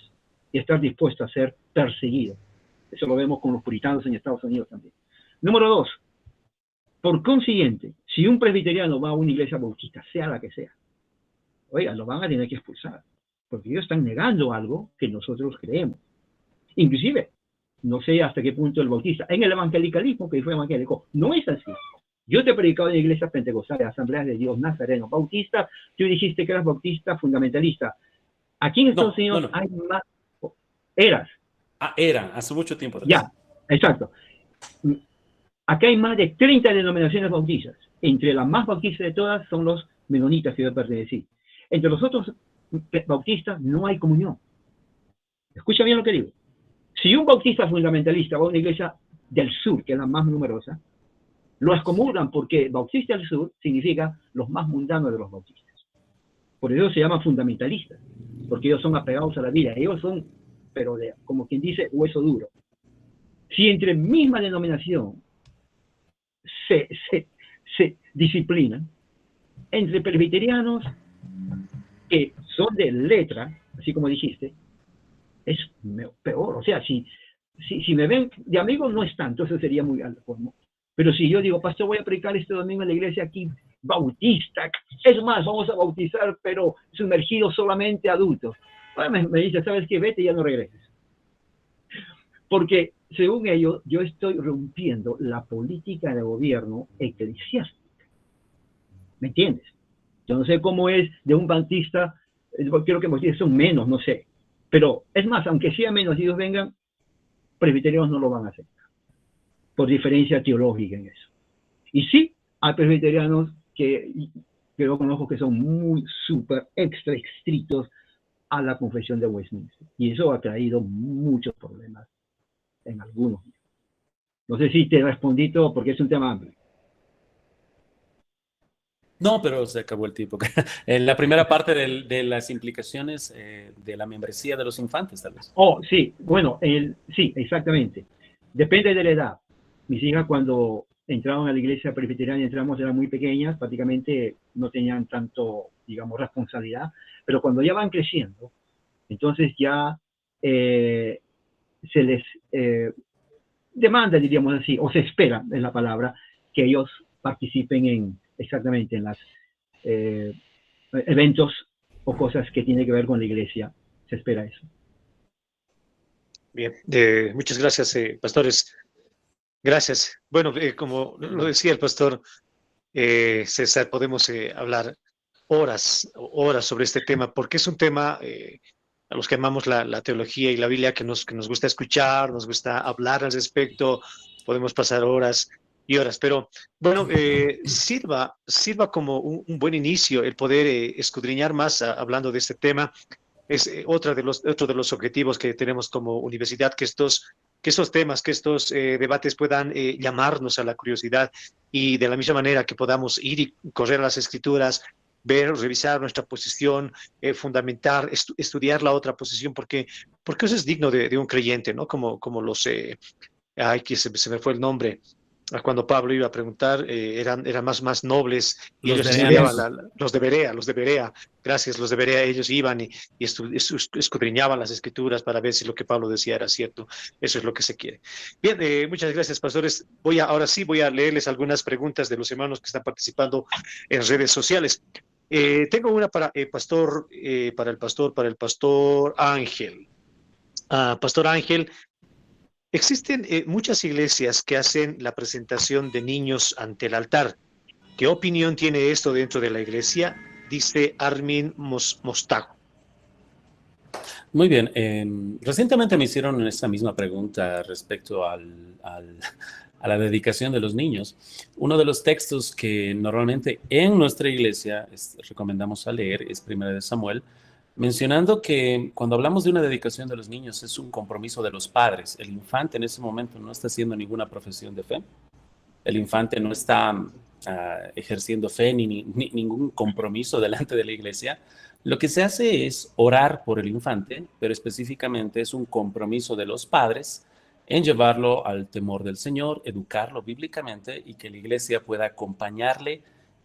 y estar dispuesto a ser perseguido. Eso lo vemos con los puritanos en Estados Unidos también. Número dos, por consiguiente, si un presbiteriano va a una iglesia bautista, sea la que sea, oiga, lo van a tener que expulsar, porque ellos están negando algo que nosotros creemos. Inclusive, no sé hasta qué punto el bautista, en el evangelicalismo, que fue evangélico, no es así. Yo te he predicado en iglesias pentecostales, asambleas de Dios, nazarenos, bautistas, tú dijiste que eras bautista fundamentalista. Aquí en Estados Unidos hay más... Eras. Era, hace mucho tiempo. Ya, exacto. Acá hay más de 30 denominaciones bautistas. Entre las más bautistas de todas son los menonitas que yo pertenecí. Entre los otros bautistas no hay comunión. Escucha bien lo que digo. Si un bautista fundamentalista va a una iglesia del sur, que es la más numerosa, lo excomulgan porque bautista del sur significa los más mundanos de los bautistas. Por eso se llama fundamentalistas, porque ellos son apegados a la vida. Ellos son, pero como quien dice, hueso duro. Si entre misma denominación se disciplinan, entre presbiterianos que son de letra, así como dijiste, es peor. O sea, si me ven de amigos no es tanto, eso sería muy alto. ¿No? Pero si yo digo, pastor, voy a predicar este domingo en la iglesia aquí, bautista, es más, vamos a bautizar, pero sumergidos solamente adultos. Bueno, me dice, ¿sabes qué? Vete y ya no regreses. Porque, según ellos, yo estoy rompiendo la política de gobierno eclesiástica. ¿Me entiendes? Yo no sé cómo es de un bautista, creo que son menos, no sé. Pero, es más, aunque sea menos, si ellos vengan, presbiterianos no lo van a hacer. Por diferencia teológica en eso. Y sí, hay presbiterianos que yo conozco que son muy súper extra estrictos a la confesión de Westminster. Y eso ha traído muchos problemas en algunos. No sé si te respondí todo porque es un tema amplio. No, pero se acabó el tiempo. En la primera parte de las implicaciones de la membresía de los infantes, tal vez. Oh, sí, bueno, sí, exactamente. Depende de la edad. Mis hijas cuando entraron a la iglesia presbiteriana, eran muy pequeñas, prácticamente no tenían tanto, digamos, responsabilidad, pero cuando ya van creciendo, entonces ya se les demanda, diríamos así, o se espera, es la palabra, que ellos participen exactamente en los eventos o cosas que tienen que ver con la iglesia. Se espera eso. Bien, muchas gracias, pastores. Gracias. Bueno, como lo decía el pastor César, podemos hablar horas sobre este tema, porque es un tema a los que amamos la teología y la Biblia, que nos gusta escuchar, nos gusta hablar al respecto, podemos pasar horas y horas, pero bueno, sirva como un buen inicio el poder escudriñar más hablando de este tema. Es otro de los objetivos que tenemos como universidad, que estos temas, que estos debates puedan llamarnos a la curiosidad, y de la misma manera que podamos ir y correr a las escrituras, ver, revisar nuestra posición, fundamentar, estudiar la otra posición, porque eso es digno de un creyente, ¿no? Como los, ay, que se me fue el nombre, cuando Pablo iba a preguntar, eran más nobles, y Los ellos estudiaban, los de Berea, gracias, los de Berea, ellos iban y escudriñaban las escrituras para ver si lo que Pablo decía era cierto. Eso es lo que se quiere. Bien, muchas gracias, pastores. Ahora sí voy a leerles algunas preguntas de los hermanos que están participando en redes sociales. Tengo una para el pastor Ángel. Pastor Ángel, Existen muchas iglesias que hacen la presentación de niños ante el altar. ¿Qué opinión tiene esto dentro de la iglesia? Dice Armin Mostajo. Muy bien. Recientemente me hicieron esta misma pregunta respecto a la dedicación de los niños. Uno de los textos que normalmente en nuestra iglesia recomendamos a leer es 1 de Samuel, mencionando que cuando hablamos de una dedicación de los niños es un compromiso de los padres. El infante en ese momento no está haciendo ninguna profesión de fe. El infante no está ejerciendo fe ni ningún compromiso delante de la iglesia. Lo que se hace es orar por el infante, pero específicamente es un compromiso de los padres en llevarlo al temor del Señor, educarlo bíblicamente y que la iglesia pueda acompañarle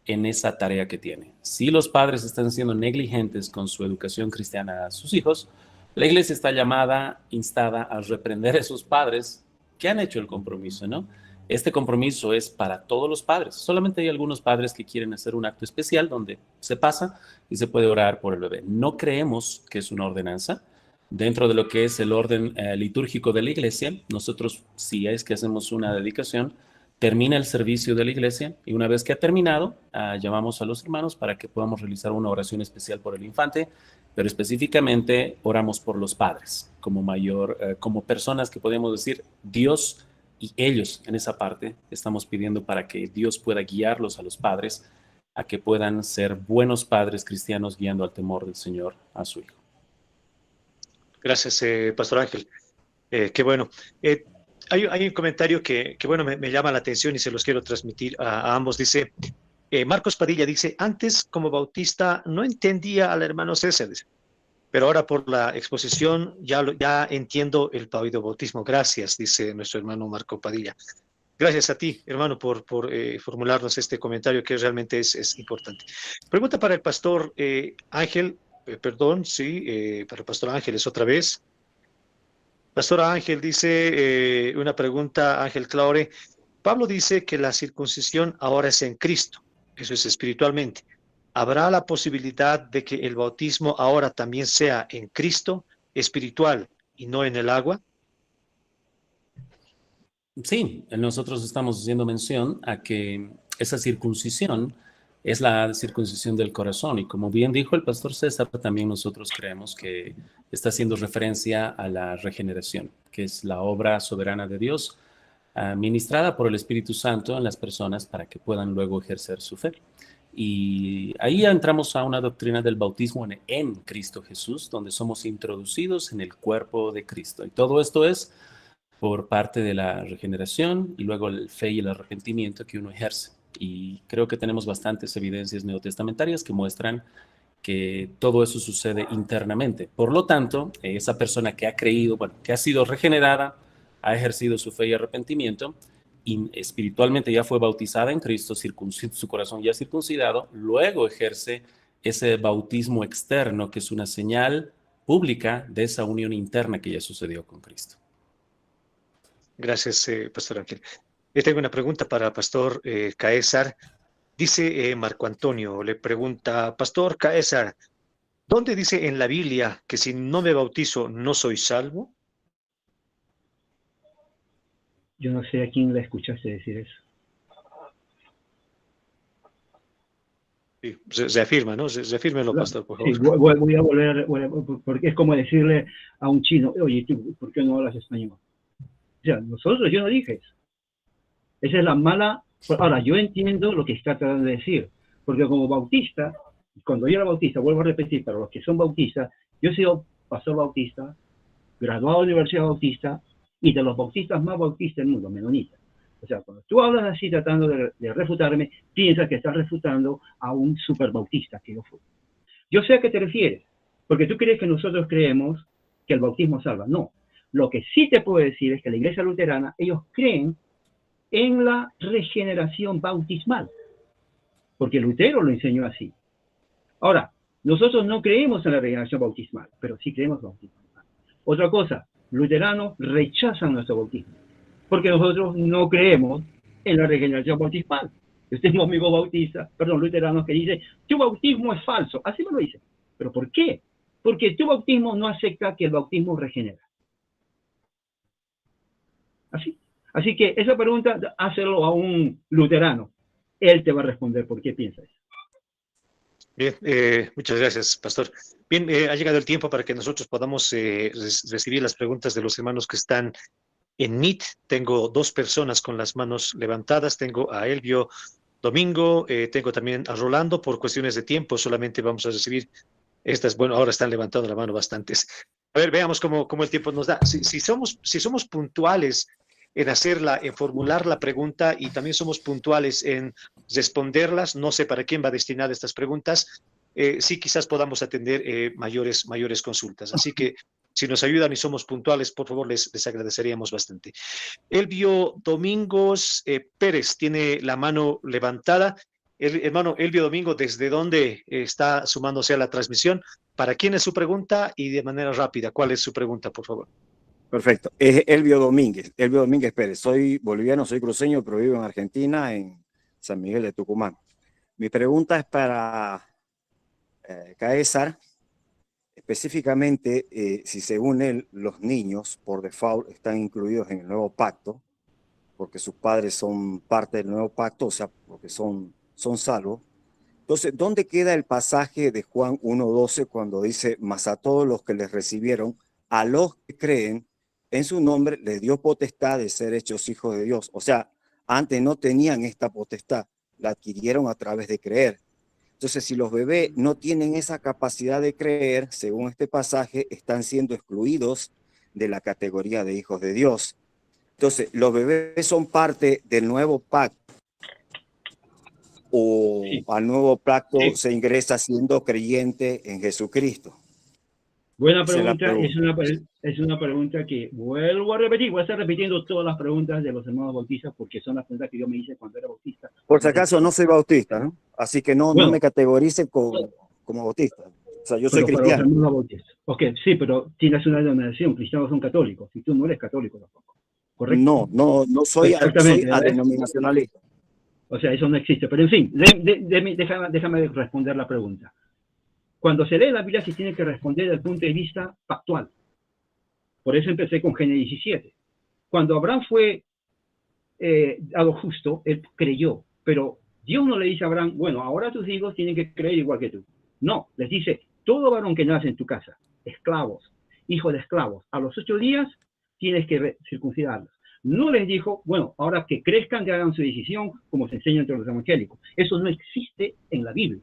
en esa tarea que tiene. Si los padres están siendo negligentes con su educación cristiana a sus hijos, la iglesia está llamada, instada a reprender a esos padres que han hecho el compromiso, ¿no? Este compromiso es para todos los padres. Solamente hay algunos padres que quieren hacer un acto especial donde se pasa y se puede orar por el bebé. No creemos que es una ordenanza. Dentro de lo que es el orden litúrgico de la iglesia, nosotros, si es que hacemos una dedicación, termina el servicio de la iglesia y una vez que ha terminado, llamamos a los hermanos para que podamos realizar una oración especial por el infante, pero específicamente oramos por los padres, como personas que podemos decir, Dios y ellos en esa parte estamos pidiendo para que Dios pueda guiarlos a los padres a que puedan ser buenos padres cristianos guiando al temor del Señor a su hijo. Gracias, Pastor Ángel. Qué bueno. Hay un comentario que bueno, me llama la atención y se los quiero transmitir a ambos. Dice, Marcos Padilla dice, antes como bautista no entendía al hermano César, dice, pero ahora por la exposición ya entiendo el bautismo. Gracias, dice nuestro hermano Marco Padilla. Gracias a ti, hermano, por formularnos este comentario que realmente es importante. Pregunta para el pastor Ángel, perdón, sí, para el pastor Ángel es otra vez. Pastor Ángel dice una pregunta, Ángel Claure. Pablo dice que la circuncisión ahora es en Cristo, eso es espiritualmente. ¿Habrá la posibilidad de que el bautismo ahora también sea en Cristo, espiritual y no en el agua? Sí, nosotros estamos haciendo mención a que esa circuncisión es la circuncisión del corazón y como bien dijo el pastor César, también nosotros creemos que está haciendo referencia a la regeneración, que es la obra soberana de Dios ministrada por el Espíritu Santo en las personas para que puedan luego ejercer su fe. Y ahí entramos a una doctrina del bautismo en Cristo Jesús, donde somos introducidos en el cuerpo de Cristo. Y todo esto es por parte de la regeneración y luego la fe y el arrepentimiento que uno ejerce. Y creo que tenemos bastantes evidencias neotestamentarias que muestran que todo eso sucede internamente. Por lo tanto, esa persona que ha creído, bueno, que ha sido regenerada, ha ejercido su fe y arrepentimiento, y espiritualmente ya fue bautizada en Cristo, su corazón ya circuncidado, luego ejerce ese bautismo externo que es una señal pública de esa unión interna que ya sucedió con Cristo. Gracias, Pastor Ángel. Tengo una pregunta para Pastor Caésar. Dice Marco Antonio, le pregunta, Pastor Caésar, ¿dónde dice en la Biblia que si no me bautizo no soy salvo? Yo no sé a quién la escuchaste decir eso. Sí, se afirma, ¿no? Se afírmelo, pastor, por favor. Sí, voy a volver, porque es como decirle a un chino, oye, tú, ¿por qué no hablas español? O sea, yo no dije eso. Esa es la mala... Ahora, yo entiendo lo que está tratando de decir, porque como bautista, cuando yo era bautista, vuelvo a repetir, para los que son bautistas, yo he sido pastor bautista, graduado de la Universidad Bautista, y de los bautistas más bautistas del mundo, menonitas. O sea, cuando tú hablas así tratando de refutarme, piensas que estás refutando a un superbautista que yo fui. Yo sé a qué te refieres, porque tú crees que nosotros creemos que el bautismo salva. No. Lo que sí te puedo decir es que la Iglesia Luterana, ellos creen en la regeneración bautismal, porque Lutero lo enseñó así. Ahora, nosotros no creemos en la regeneración bautismal, pero sí creemos en el bautismo. Otra cosa, luteranos rechazan nuestro bautismo, porque nosotros no creemos en la regeneración bautismal. Yo tengo amigos bautistas, luteranos que dicen, tu bautismo es falso. Así me lo dicen. ¿Pero por qué? Porque tu bautismo no acepta que el bautismo regenera. Así que esa pregunta, hácelo a un luterano. Él te va a responder por qué piensa eso. Bien, muchas gracias, pastor. Bien, ha llegado el tiempo para que nosotros podamos recibir las preguntas de los hermanos que están en Meet. Tengo dos personas con las manos levantadas. Tengo a Elvio Domingo, tengo también a Rolando. Por cuestiones de tiempo, solamente vamos a recibir estas. Bueno, ahora están levantando la mano bastantes. A ver, veamos cómo el tiempo nos da. Si somos puntuales en en formular la pregunta y también somos puntuales en responderlas, no sé para quién va destinada estas preguntas, sí quizás podamos atender mayores consultas. Así que si nos ayudan y somos puntuales, por favor, les agradeceríamos bastante. Elvio Domingos Pérez tiene la mano levantada. Hermano Elvio Domingo, ¿desde dónde está sumándose a la transmisión? ¿Para quién es su pregunta? Y de manera rápida, ¿cuál es su pregunta, por favor? Perfecto. Es Elvio Domínguez Pérez. Soy boliviano, soy cruceño, pero vivo en Argentina, en San Miguel de Tucumán. Mi pregunta es para Caesar. Específicamente, si según él, los niños por default están incluidos en el nuevo pacto, porque sus padres son parte del nuevo pacto, o sea, porque son salvos. Entonces, ¿dónde queda el pasaje de Juan 1:12 cuando dice, mas a todos los que les recibieron, a los que creen en su nombre, les dio potestad de ser hechos hijos de Dios? O sea, antes no tenían esta potestad, la adquirieron a través de creer. Entonces, si los bebés no tienen esa capacidad de creer, según este pasaje, están siendo excluidos de la categoría de hijos de Dios. Entonces, los bebés son parte del nuevo pacto, o Sí. al nuevo pacto Sí. se ingresa siendo creyente en Jesucristo. Buena Esa es la pregunta. Es una pregunta que vuelvo a repetir. Voy a estar repitiendo todas las preguntas de los hermanos bautistas porque son las preguntas que yo me hice cuando era bautista. Por si acaso, no soy bautista, ¿no? Así que no me categorice como bautista. O sea, yo soy Pero para los cristiano. hermanos bautistas. Ok, sí, pero tienes una denominación. Cristianos son católicos. Y tú no eres católico tampoco. ¿Correcto? No soy denominacionalista. O sea, eso no existe. Pero en fin, déjame responder la pregunta. Cuando se lee la Biblia se tiene que responder desde el punto de vista factual. Por eso empecé con Génesis 17. Cuando Abraham fue dado justo, él creyó. Pero Dios no le dice a Abraham, bueno, ahora tus hijos tienen que creer igual que tú. No, les dice, todo varón que nace en tu casa, esclavos, hijos de esclavos, a los 8 días tienes que circuncidarlos. No les dijo, bueno, ahora que crezcan, que hagan su decisión, como se enseña entre los evangélicos. Eso no existe en la Biblia.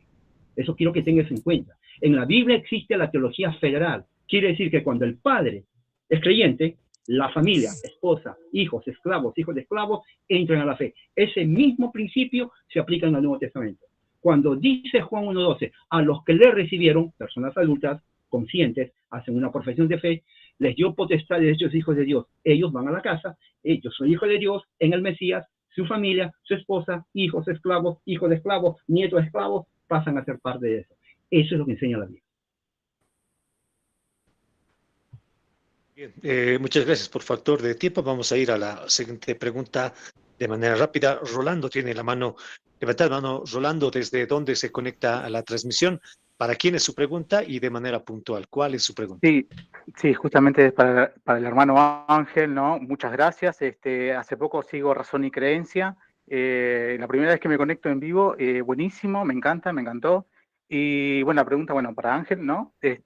Eso quiero que tengas en cuenta. En la Biblia existe la teología federal. Quiere decir que cuando el padre es creyente, la familia, esposa, hijos, esclavos, hijos de esclavos, entran a la fe. Ese mismo principio se aplica en el Nuevo Testamento. Cuando dice Juan 1:12, a los que le recibieron, personas adultas, conscientes, hacen una profesión de fe, les dio potestad de hechos hijos de Dios. Ellos van a la casa, ellos son hijos de Dios en el Mesías, su familia, su esposa, hijos de esclavos, nietos de esclavos, pasan a ser parte de eso. Eso es lo que enseña la Biblia. Bien, muchas gracias por factor de tiempo. Vamos a ir a la siguiente pregunta de manera rápida. Rolando tiene la mano levantada. Rolando, ¿desde dónde se conecta a la transmisión? ¿Para quién es su pregunta? Y de manera puntual, ¿cuál es su pregunta? Sí, justamente para el hermano Ángel, ¿no? Muchas gracias. Hace poco sigo Razón y Creencia. La primera vez que me conecto en vivo, buenísimo, me encantó. Y bueno, la pregunta, para Ángel, ¿no? Es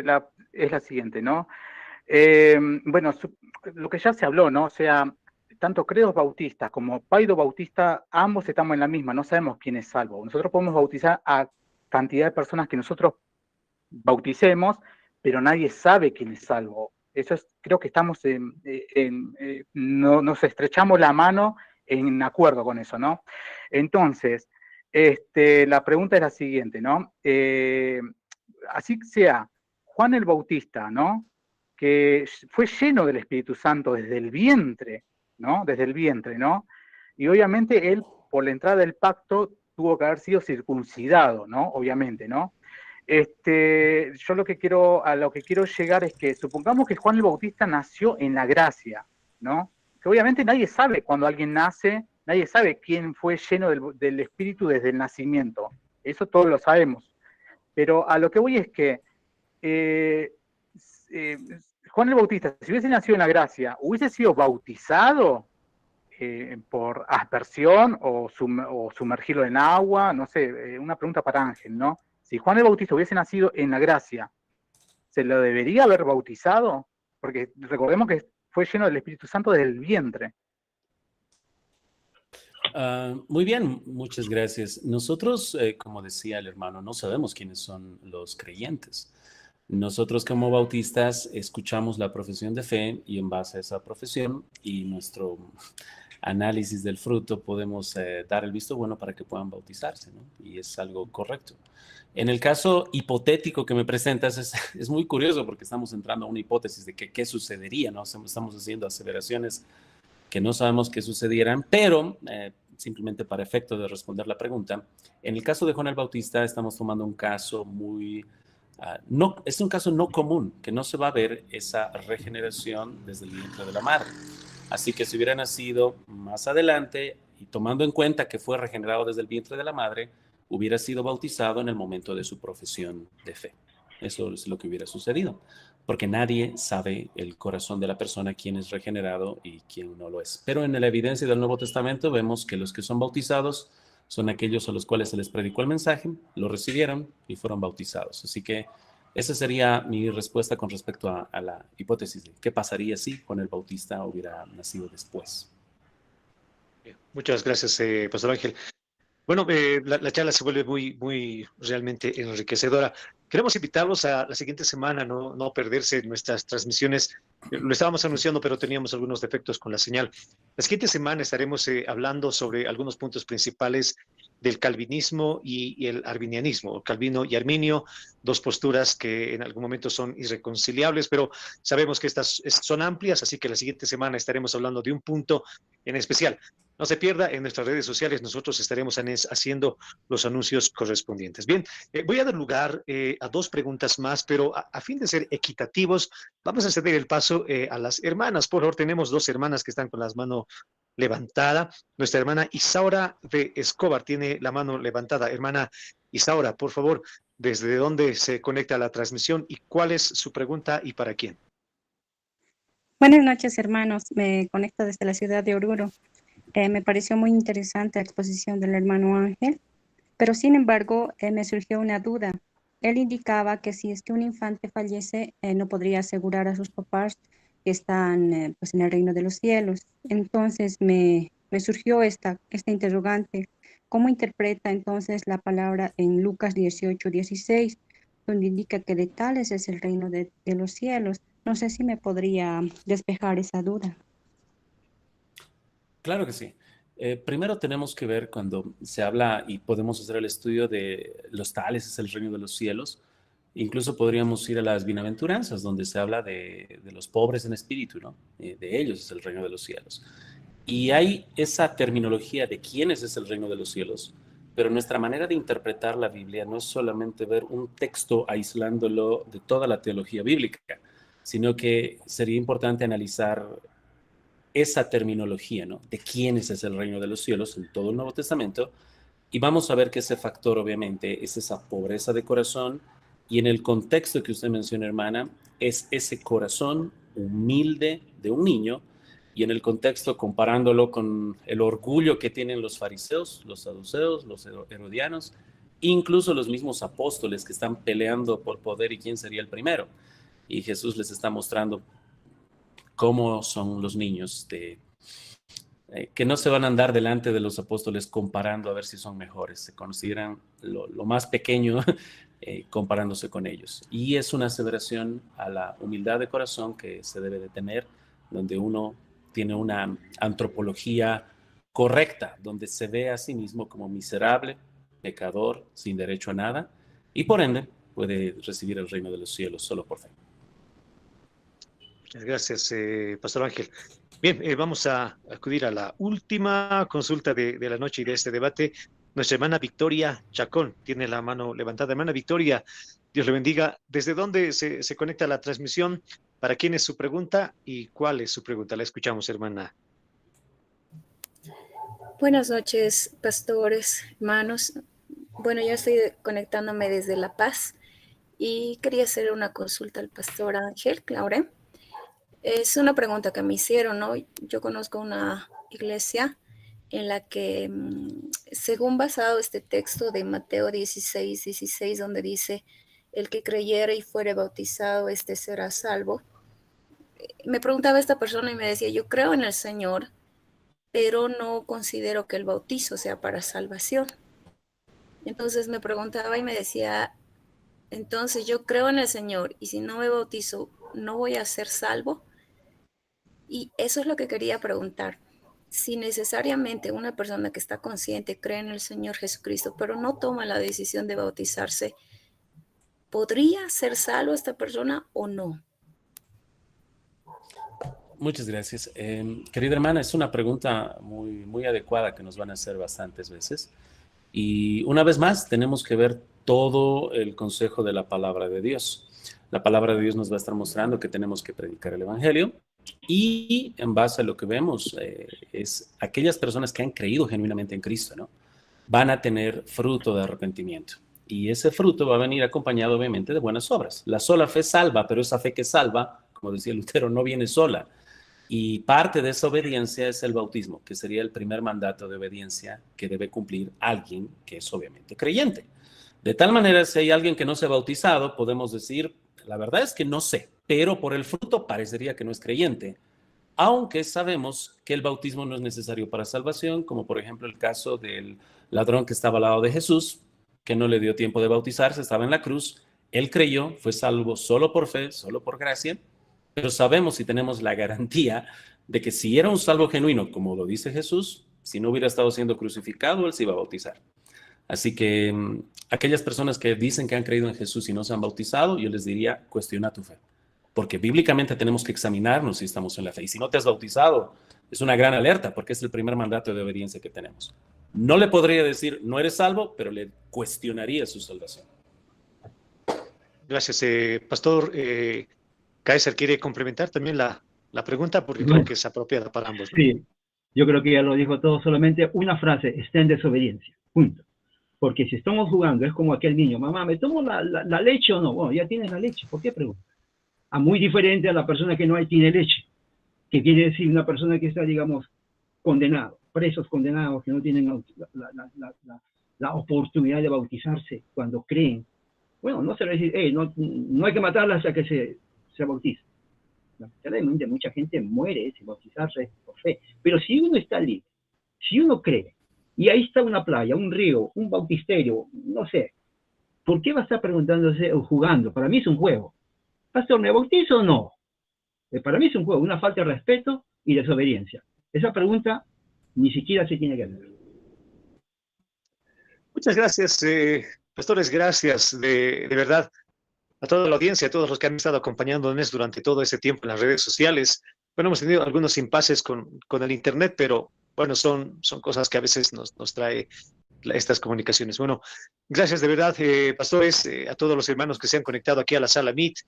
la siguiente, ¿no? Lo que ya se habló, ¿no? O sea, tanto credos bautistas como paido bautista, ambos estamos en la misma, no sabemos quién es salvo. Nosotros podemos bautizar a cantidad de personas que nosotros bauticemos, pero nadie sabe quién es salvo. Eso es, creo que estamos nos estrechamos la mano en acuerdo con eso, ¿no? Entonces, la pregunta es la siguiente, ¿no? Así sea, Juan el Bautista, ¿no? Que fue lleno del Espíritu Santo desde el vientre, ¿no? Desde el vientre, ¿no? Y obviamente él, por la entrada del pacto, tuvo que haber sido circuncidado, ¿no? Obviamente, ¿no? Yo a lo que quiero llegar es que supongamos que Juan el Bautista nació en la gracia, ¿no? Que obviamente nadie sabe cuando alguien nace, nadie sabe quién fue lleno del Espíritu desde el nacimiento. Eso todos lo sabemos. Pero a lo que voy es que Juan el Bautista, si hubiese nacido en la gracia, ¿hubiese sido bautizado por aspersión o sumergirlo en agua? No sé, una pregunta para Ángel, ¿no? Si Juan el Bautista hubiese nacido en la gracia, ¿se lo debería haber bautizado? Porque recordemos que fue lleno del Espíritu Santo desde el vientre. Muy bien, muchas gracias. Nosotros, como decía el hermano, no sabemos quiénes son los creyentes. Nosotros como bautistas escuchamos la profesión de fe y en base a esa profesión y nuestro análisis del fruto podemos dar el visto bueno para que puedan bautizarse, ¿no? Y es algo correcto. En el caso hipotético que me presentas es muy curioso porque estamos entrando a una hipótesis de que qué sucedería, ¿no? Estamos haciendo aseveraciones que no sabemos qué sucedieran, pero simplemente para efecto de responder la pregunta, en el caso de Juan el Bautista estamos tomando un caso no, es un caso no común, que no se va a ver esa regeneración desde el vientre de la madre. Así que si hubiera nacido más adelante y tomando en cuenta que fue regenerado desde el vientre de la madre, hubiera sido bautizado en el momento de su profesión de fe. Eso es lo que hubiera sucedido, porque nadie sabe el corazón de la persona, quién es regenerado y quién no lo es. Pero en la evidencia del Nuevo Testamento vemos que los que son bautizados son aquellos a los cuales se les predicó el mensaje, lo recibieron y fueron bautizados. Así que esa sería mi respuesta con respecto a la hipótesis de qué pasaría si Juan el Bautista hubiera nacido después. Muchas gracias, Pastor Ángel. Bueno, la charla se vuelve muy realmente enriquecedora. Queremos invitarlos a la siguiente semana, no perderse nuestras transmisiones. Lo estábamos anunciando, pero teníamos algunos defectos con la señal. La siguiente semana estaremos hablando sobre algunos puntos principales del calvinismo y el arminianismo. Calvino y Arminio, dos posturas que en algún momento son irreconciliables, pero sabemos que estas son amplias, así que la siguiente semana estaremos hablando de un punto en especial. No se pierda, en nuestras redes sociales nosotros estaremos haciendo los anuncios correspondientes. Bien, voy a dar lugar a dos preguntas más, pero a fin de ser equitativos, vamos a ceder el paso a las hermanas. Por favor, tenemos dos hermanas que están con las manos levantadas. Nuestra hermana Isaura de Escobar tiene la mano levantada. Hermana Isaura, por favor, ¿desde dónde se conecta la transmisión y cuál es su pregunta y para quién? Buenas noches, hermanos. Me conecto desde la ciudad de Oruro. Me pareció muy interesante la exposición del hermano Ángel, pero sin embargo me surgió una duda. Él indicaba que si es que un infante fallece, no podría asegurar a sus papás que están pues en el reino de los cielos. Entonces me surgió esta interrogante. ¿Cómo interpreta entonces la palabra en Lucas 18:16, donde indica que de tales es el reino de los cielos? No sé si me podría despejar esa duda. Claro que sí. Primero tenemos que ver cuando se habla y podemos hacer el estudio de los tales es el reino de los cielos. Incluso podríamos ir a las bienaventuranzas, donde se habla de los pobres en espíritu, ¿no? De ellos es el reino de los cielos. Y hay esa terminología de quiénes es el reino de los cielos, pero nuestra manera de interpretar la Biblia no es solamente ver un texto aislándolo de toda la teología bíblica, sino que sería importante analizar esa terminología, ¿no? De quiénes es el reino de los cielos en todo el Nuevo Testamento, y vamos a ver que ese factor obviamente es esa pobreza de corazón, y en el contexto que usted menciona, hermana, es ese corazón humilde de un niño, y en el contexto comparándolo con el orgullo que tienen los fariseos, los saduceos, los herodianos, incluso los mismos apóstoles que están peleando por poder y quién sería el primero. Y Jesús les está mostrando cómo son los niños que no se van a andar delante de los apóstoles comparando a ver si son mejores, se consideran lo más pequeño comparándose con ellos. Y es una aseveración a la humildad de corazón que se debe de tener, donde uno tiene una antropología correcta, donde se ve a sí mismo como miserable, pecador, sin derecho a nada, y por ende puede recibir el reino de los cielos solo por fe. Muchas gracias, Pastor Ángel. Bien, vamos a acudir a la última consulta de la noche y de este debate. Nuestra hermana Victoria Chacón tiene la mano levantada. Hermana Victoria, Dios le bendiga. ¿Desde dónde se conecta la transmisión? ¿Para quién es su pregunta y cuál es su pregunta? La escuchamos, hermana. Buenas noches, pastores, hermanos. Bueno, yo estoy conectándome desde La Paz y quería hacer una consulta al pastor Ángel Claure. Es una pregunta que me hicieron, ¿no? Yo conozco una iglesia en la que, según basado este texto de Mateo 16, donde dice, el que creyere y fuere bautizado, este será salvo. Me preguntaba esta persona y me decía, yo creo en el Señor, pero no considero que el bautizo sea para salvación. Entonces me preguntaba y me decía, entonces yo creo en el Señor y si no me bautizo, ¿no voy a ser salvo? Y eso es lo que quería preguntar. Si necesariamente una persona que está consciente cree en el Señor Jesucristo, pero no toma la decisión de bautizarse, ¿podría ser salvo esta persona o no? Muchas gracias. Querida hermana, es una pregunta muy adecuada que nos van a hacer bastantes veces. Y una vez más, tenemos que ver todo el consejo de la palabra de Dios. La palabra de Dios nos va a estar mostrando que tenemos que predicar el Evangelio y en base a lo que vemos es aquellas personas que han creído genuinamente en Cristo, ¿no? Van a tener fruto de arrepentimiento. Y ese fruto va a venir acompañado obviamente de buenas obras. La sola fe salva, pero esa fe que salva, como decía Lutero, no viene sola. Y parte de esa obediencia es el bautismo, que sería el primer mandato de obediencia que debe cumplir alguien que es obviamente creyente. De tal manera, si hay alguien que no se ha bautizado, podemos decir, la verdad es que no sé, pero por el fruto parecería que no es creyente, aunque sabemos que el bautismo no es necesario para salvación, como por ejemplo el caso del ladrón que estaba al lado de Jesús, que no le dio tiempo de bautizarse, estaba en la cruz, él creyó, fue salvo solo por fe, solo por gracia, pero sabemos y tenemos la garantía de que si era un salvo genuino, como lo dice Jesús, si no hubiera estado siendo crucificado, él se iba a bautizar. Así que aquellas personas que dicen que han creído en Jesús y no se han bautizado, yo les diría, cuestiona tu fe. Porque bíblicamente tenemos que examinarnos si estamos en la fe. Y si no te has bautizado, es una gran alerta, porque es el primer mandato de obediencia que tenemos. No le podría decir, no eres salvo, pero le cuestionaría su salvación. Gracias, Pastor. Kaiser, ¿quiere complementar también la pregunta? Porque Bueno, creo que es apropiada para ambos, ¿no? sí, yo creo que ya lo dijo todo, solamente una frase, está en desobediencia, punto. Porque si estamos jugando, es como aquel niño, mamá, ¿me tomo la leche o no? Bueno, ya tienes la leche, ¿por qué preguntas? Muy diferente a la persona que no tiene leche, que quiere decir una persona que está, digamos, condenado, presos condenados que no tienen la oportunidad de bautizarse cuando creen. Bueno, no se le va a decir, hey, no hay que matarla hasta que se bautice. Lamentablemente mucha gente muere sin bautizarse por fe. Pero si uno está libre, si uno cree, y ahí está una playa, un río, un bautisterio, no sé, ¿por qué va a estar preguntándose o jugando? Para mí es un juego. Pastor, ¿me bautizo o no? Para mí es un juego, una falta de respeto y desobediencia. Esa pregunta ni siquiera se tiene que hacer. Muchas gracias, pastores, gracias de verdad a toda la audiencia, a todos los que han estado acompañándonos durante todo ese tiempo en las redes sociales. Bueno, hemos tenido algunos impases con el Internet, pero bueno, son cosas que a veces nos trae estas comunicaciones. Bueno, gracias de verdad, pastores, a todos los hermanos que se han conectado aquí a la sala Meet.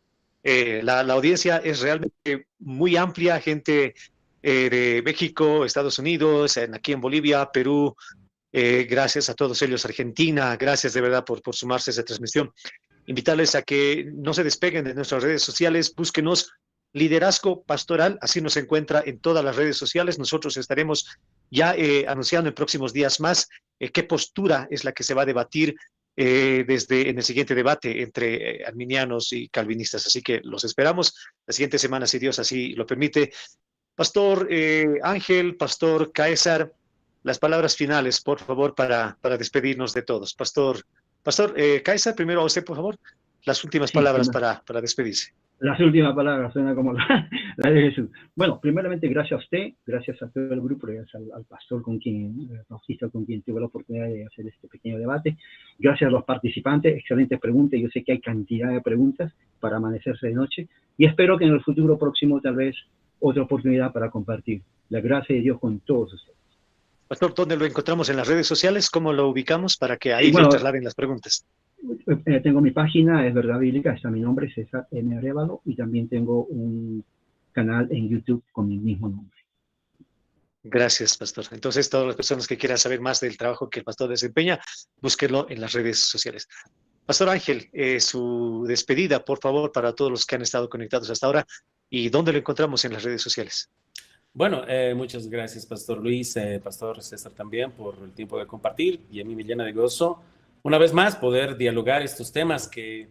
La audiencia es realmente muy amplia, gente de México, Estados Unidos, aquí en Bolivia, Perú. Gracias a todos ellos, Argentina, gracias de verdad por sumarse a esa transmisión. Invitarles a que no se despeguen de nuestras redes sociales, búsquenos Liderazgo Pastoral, así nos encuentra en todas las redes sociales. Nosotros estaremos ya anunciando en próximos días más qué postura es la que se va a debatir en el siguiente debate entre arminianos y calvinistas. Así que los esperamos la siguiente semana, si Dios así lo permite. Pastor Ángel, Pastor Caesar, las palabras finales, por favor, para despedirnos de todos. Pastor Caesar, primero a usted, por favor, las últimas palabras para despedirse. Las últimas palabras suenan como la de Jesús. Bueno, primeramente, gracias a usted, gracias a todo el grupo, gracias al pastor bautista con quien tuve la oportunidad de hacer este pequeño debate. Gracias a los participantes, excelentes preguntas. Yo sé que hay cantidad de preguntas para amanecerse de noche y espero que en el futuro próximo tal vez otra oportunidad para compartir. La gracia de Dios con todos ustedes. Pastor, ¿dónde lo encontramos en las redes sociales? ¿Cómo lo ubicamos para que ahí le trasladen las preguntas? Tengo mi página, es Verdad Bíblica, está mi nombre, César M. Arévalo, y también tengo un canal en YouTube con mi mismo nombre. Gracias, pastor. Entonces, todas las personas que quieran saber más del trabajo que el pastor desempeña, búsquenlo en las redes sociales. Pastor Ángel, su despedida, por favor, para todos los que han estado conectados hasta ahora, ¿Y dónde lo encontramos en las redes sociales? Bueno, muchas gracias, Pastor Luis, Pastor César también, por el tiempo de compartir, y a mí me llena de gozo, una vez más, poder dialogar estos temas en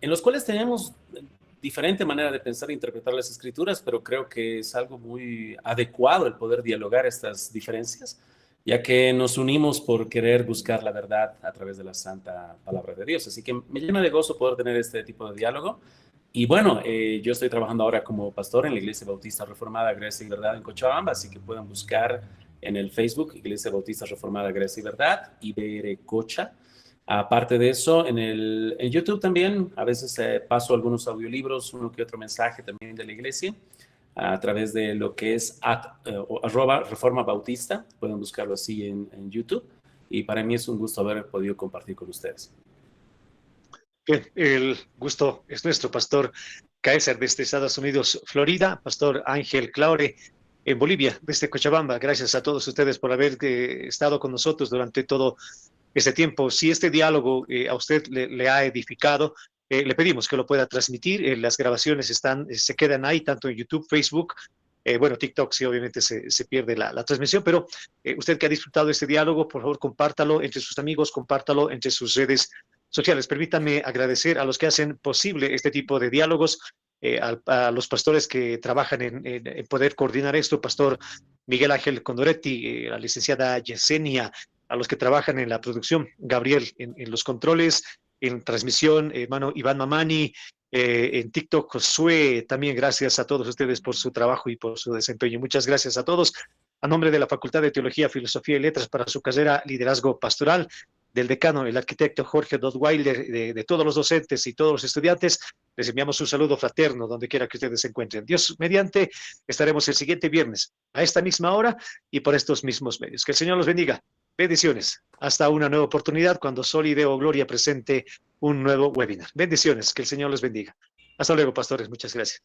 los cuales tenemos diferente manera de pensar e interpretar las escrituras, pero creo que es algo muy adecuado el poder dialogar estas diferencias, ya que nos unimos por querer buscar la verdad a través de la santa palabra de Dios. Así que me llena de gozo poder tener este tipo de diálogo. Y bueno, yo estoy trabajando ahora como pastor en la Iglesia Bautista Reformada Gracia y Verdad en Cochabamba, así que pueden buscar en el Facebook Iglesia Bautista Reformada Gracia y Verdad, IBR Cocha. Aparte de eso, en YouTube también a veces paso algunos audiolibros, uno que otro mensaje también de la iglesia, a través de lo que es @Reforma Bautista. Pueden buscarlo así en YouTube. Y para mí es un gusto haber podido compartir con ustedes. Bien, el gusto es nuestro, Pastor Caesar, desde Estados Unidos, Florida, Pastor Ángel Claure, en Bolivia, desde Cochabamba. Gracias a todos ustedes por haber estado con nosotros durante todo este tiempo. Si este diálogo a usted le ha edificado, le pedimos que lo pueda transmitir. Las grabaciones se quedan ahí, tanto en YouTube, Facebook, bueno, TikTok sí, obviamente se pierde la transmisión, pero usted que ha disfrutado de este diálogo, por favor, compártalo entre sus amigos, compártalo entre sus redes sociales. Permítanme agradecer a los que hacen posible este tipo de diálogos, a los pastores que trabajan en poder coordinar esto, Pastor Miguel Ángel Condoretti, la licenciada Yesenia, a los que trabajan en la producción, Gabriel en los controles, en transmisión, hermano Iván Mamani, en TikTok, Josué, también gracias a todos ustedes por su trabajo y por su desempeño. Muchas gracias a todos. A nombre de la Facultad de Teología, Filosofía y Letras para su carrera Liderazgo Pastoral, del decano, el arquitecto Jorge Dotweiler, de todos los docentes y todos los estudiantes, les enviamos un saludo fraterno donde quiera que ustedes se encuentren. Dios mediante, estaremos el siguiente viernes a esta misma hora y por estos mismos medios. Que el Señor los bendiga. Bendiciones. Hasta una nueva oportunidad cuando Sol y Deo Gloria presente un nuevo webinar. Bendiciones. Que el Señor los bendiga. Hasta luego, pastores. Muchas gracias.